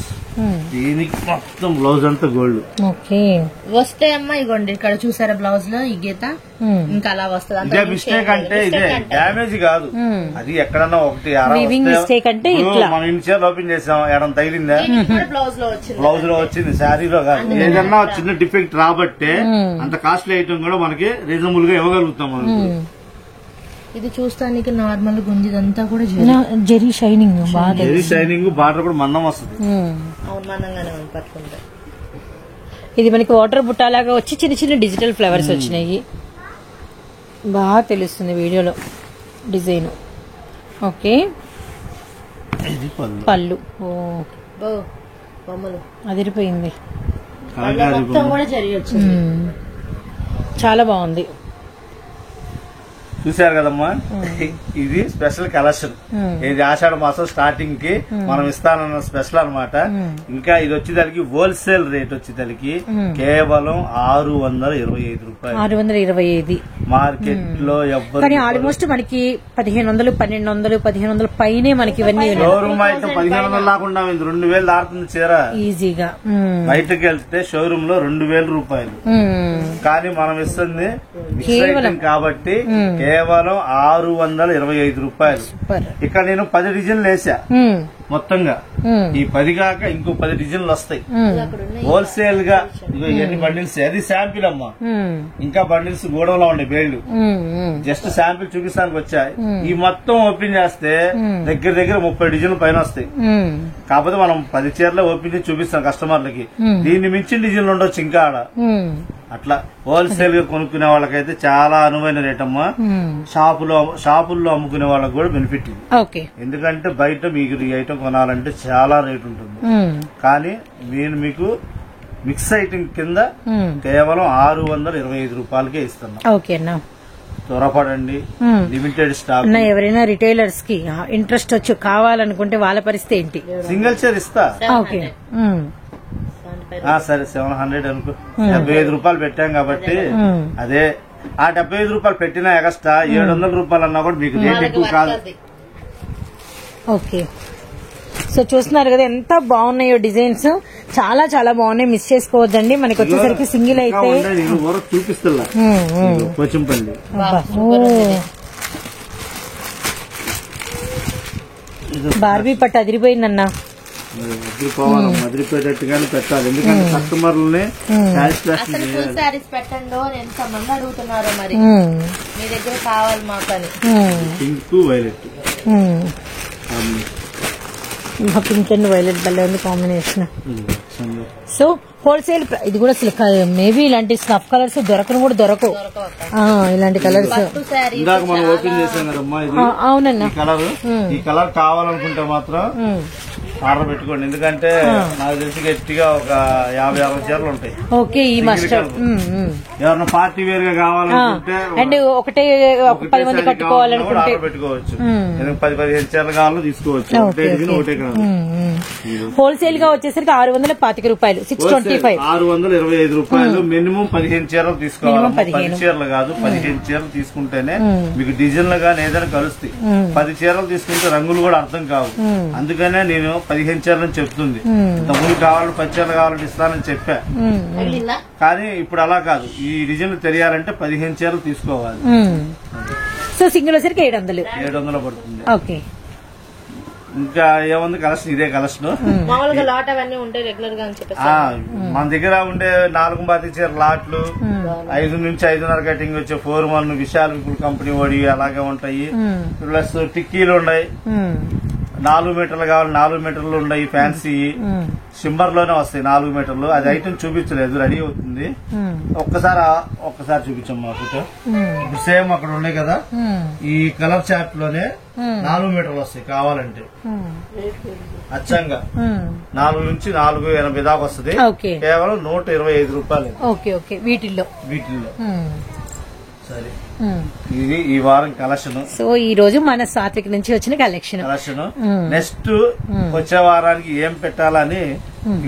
దీనికి మొత్తం బ్లౌజ్ అంతా గోల్డ్. ఓకే, వస్తే అమ్మా ఇగోండి ఇక్కడ చూసారా బ్లౌజ్ లో ఈ గీత ఇంకా అలా వస్తుంది. ఇదే మిస్టేక్ అంటే ఇదే డ్యామేజ్ కాదు, అది ఎక్కడన్నా ఒకటి మిస్టేక్ అంటే మనం ఇన్షియల్ ఓపెన్ చేసాం ఎడం తగిలిందా బ్లౌజ్ లో వచ్చింది, శారీలో కాదు. ఏదన్నా చిన్న డిఫెక్ట్ రాబట్టే అంత కాస్ట్లీ ఐటమ్ కూడా మనకి రీజనబుల్ గా ఇవ్వగలుగుతాం. మనం ఇది చూస్తానికి నార్మల్ గుంజిదంతా కూడా zari shining, zari shining, border కూడా మందం వస్తుంది. మందంగానే పట్టుకుంటా. ఇది మనకి వాటర్ బుట్టాలాగా వచ్చి చిన్న చిన్న డిజిటల్ ఫ్లవర్స్ వచ్చినాయి, బాగా తెలుస్తుంది వీడియోలో డిజైన్. ఓకే, పళ్ళు బొమ్మలు అదిరిపోయింది, మొత్తం కూడా జరిగి వచ్చింది. చాలా బాగుంది. చూసారు కదమ్మా, ఇది స్పెషల్ కలెక్షన్. ఇది ఆషాఢ మాసం స్టార్టింగ్ కి మనం ఇస్తానన్న స్పెషల్ అన్నమాట. ఇంకా ఇది వచ్చేదానికి హోల్సేల్ రేట్ వచ్చేదానికి కేవలం 625 రూపాయలు. 625 మార్కెట్ లో ఎవ్వరు, కానీ ఆల్మోస్ట్ మనకి 1500, 1200, 1500 పైనే మనకి ఇవన్నీ. షోరూమ్ అయితే 1500 లాకుండా 2000 దాటుతుంది చీర ఈజీగా. బయటకు వెళ్తే షోరూమ్ లో 2000 రూపాయలు, కానీ మనం ఇస్తుంది కాబట్టి కేవలం 625 రూపాయలు. ఇక్కడ నేను 10 డిజైన్లు వేసా మొత్తంగా. ఈ 10 కాక ఇంకో 10 డిజైన్లు వస్తాయి హోల్సేల్ గా. ఎన్ని బండిల్స్, అది శాంపిల్ అమ్మా, ఇంకా బండిల్స్ గోడవలో ఉండే బేళ్లు జస్ట్ శాంపిల్ చూపిస్తానికి వచ్చాయి. ఈ మొత్తం ఓపెన్ చేస్తే దగ్గర దగ్గర 30 డిజైన్లు పైన వస్తాయి. కాకపోతే మనం 10 చీరలే ఓపెన్ చేసి చూపిస్తాం కస్టమర్లకి, దీన్ని మించిన డిజైన్లు ఉండొచ్చు ఇంకా ఆడ. అట్లా హోల్సేల్ గా కొనుక్కునే వాళ్ళకైతే చాలా అనువైన రేట్ అమ్మా. షాపుల్లో అమ్ముకునే వాళ్ళకి కూడా బెనిఫిట్ ఇది, ఎందుకంటే బయట మీకు ఈ ఐటమ్ కొనాలంటే చాలా రేట్ ఉంటుంది. కానీ నేను మీకు మిక్స్ ఐటమ్ కింద కేవలం 625 రూపాయలకే ఇస్తున్నా. త్వరపడండి, లిమిటెడ్ స్టాక్. ఎవరైనా రిటైలర్స్ కి ఇంట్రెస్ట్ వచ్చి కావాలనుకుంటే వాళ్ళ పరిస్థితి ఏంటి? సింగిల్ చైర్ ఇస్తా. సరే 700 అనుకో, 75 రూపాయలు పెట్టాం కాబట్టి అదే ఆ 75 రూపాయలు పెట్టినా ఎక్స్ట్రా 700 రూపాయలు అన్నా కూడా మీకు రేట్ ఎక్కువ కాదు. ఓకే, సో చూస్తున్నారు కదా ఎంత బాగున్నాయో డిజైన్స్, చాలా చాలా బాగున్నాయి, మిస్ చేసుకోవద్దండి. మనకి వచ్చేసరికి సింగిల్ అయితే చూపిస్తున్నా పోచంపల్లి. బార్బీ పట్టు అదిరిపోయిందన్నా. మదిరిపోయేటట్టుగానే పెట్టాలి, ఎందుకంటే కస్టమర్లని అసలు ఫుల్ శారీస్ పెట్టండి అని ఎంతమంది అడుగుతున్నారు, మరి మీ దగ్గర కావాలి మాకు అని. Pink violet, pink and violet భలే ఉంది కాంబినేషన్. సో హోల్సేల్ ఇది కూడా మేబీ ఇలాంటి స్నఫ్ కలర్స్ దొరకను కూడా దొరకవు, ఇలాంటి కలర్స్. ఇందాక మనం ఓపెన్ చేసాం కదమ్మా, అవునన్నా. ఈ కలర్ కావాలనుకుంటే మాత్రం ఆర్డర్ పెట్టుకోండి, ఎందుకంటే నాకు తెలిసి గట్టిగా ఒక 50-60 చీరలు ఉంటాయి. ఓకే, ఈ మస్టర్డ్ ఎవరన్నా పార్టీ వేర్ గా కావాలనుకుంటే అండ్ ఒకటే 10 మంది కట్టుకోవాలనుకుంటే ఆర్డర్ పెట్టుకోవచ్చు. 10-15 చీరలు కావాలో తీసుకోవచ్చు, ఒకటే కాదు. హోల్సేల్ గా వచ్చేసరికి 625 రూపాయలు, 625. 625 రూపాయలు. మినిమం 15 చీరలు తీసుకోవాలి, 10 చీరలు కాదు, 15 చీరలు తీసుకుంటేనే మీకు డిజైన్లు గానీ ఏదైనా కలుస్తాయి. 10 చీరలు తీసుకుంటే రంగులు కూడా అర్థం కావు, అందుకనే నేను 15 చీరలని చెప్తుంది. ఇంతకుముందు కావాలని 10 చీరలు కావాలని ఇస్తానని చెప్పా, కానీ ఇప్పుడు అలా కాదు. ఈ డిజైన్లు తెలియాలంటే 15 చీరలు తీసుకోవాలి. సో సింగిల్ వచ్చరికి 700 పడుతుంది. ఓకే, ఇంకా ఏముంది కలెక్షన్, ఇదే కలెక్షన్. మామూలుగా లాట్ అవన్నీ ఉంటాయి రెగ్యులర్ గా అని చెప్పేసి మన దగ్గర ఉండే 4 బాతి చీర లాట్లు 5 నుంచి 5.5 కటింగ్ వచ్చే 4-1 విశాల్ విపుల్ కంపెనీ ఓడి అలాగే ఉంటాయి. ప్లస్ టిక్కీలు ఉన్నాయి, 4 మీటర్లు కావాలి 4 మీటర్లు ఉన్నాయి. ఫ్యాన్సీ షిమ్మర్ లోనే వస్తాయి 4 మీటర్లు. అది ఐటమ్ చూపించలేదు, రెడీ అవుతుంది. ఒక్కసారి చూపించమ్మా ఫోటో. ఇప్పుడు సేమ్ అక్కడ ఉన్నాయి కదా, ఈ కలర్ చార్ట్ లోనే 4 మీటర్లు వస్తాయి కావాలంటే. అచ్చంగా 4 నుంచి 480 దాకా వస్తుంది, కేవలం 125 రూపాయలు. వీటిల్లో సరే, ఇది ఈ వారం కలెక్షన్. సో ఈ రోజు మన సాత్విక్ నుంచి వచ్చిన కలెక్షన్. నెక్స్ట్ వచ్చే వారానికి ఏం పెట్టాలని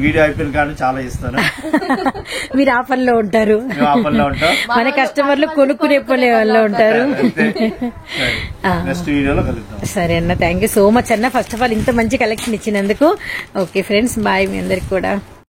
వీడియో అయిపోయిన కానీ చాలా ఇస్తాను. మీరు ఆఫర్ లో ఉంటారు, మన కస్టమర్లు కొనుక్కునే వాళ్ళు ఉంటారు. నెక్స్ట్ వీడియోలో కలుద్దాం. సరే అన్న, థ్యాంక్ యూ సో మచ్ అన్న, ఫస్ట్ ఆఫ్ ఆల్ ఇంత మంచి కలెక్షన్ ఇచ్చినందుకు. ఓకే ఫ్రెండ్స్, బాయ్ మీ అందరికి కూడా.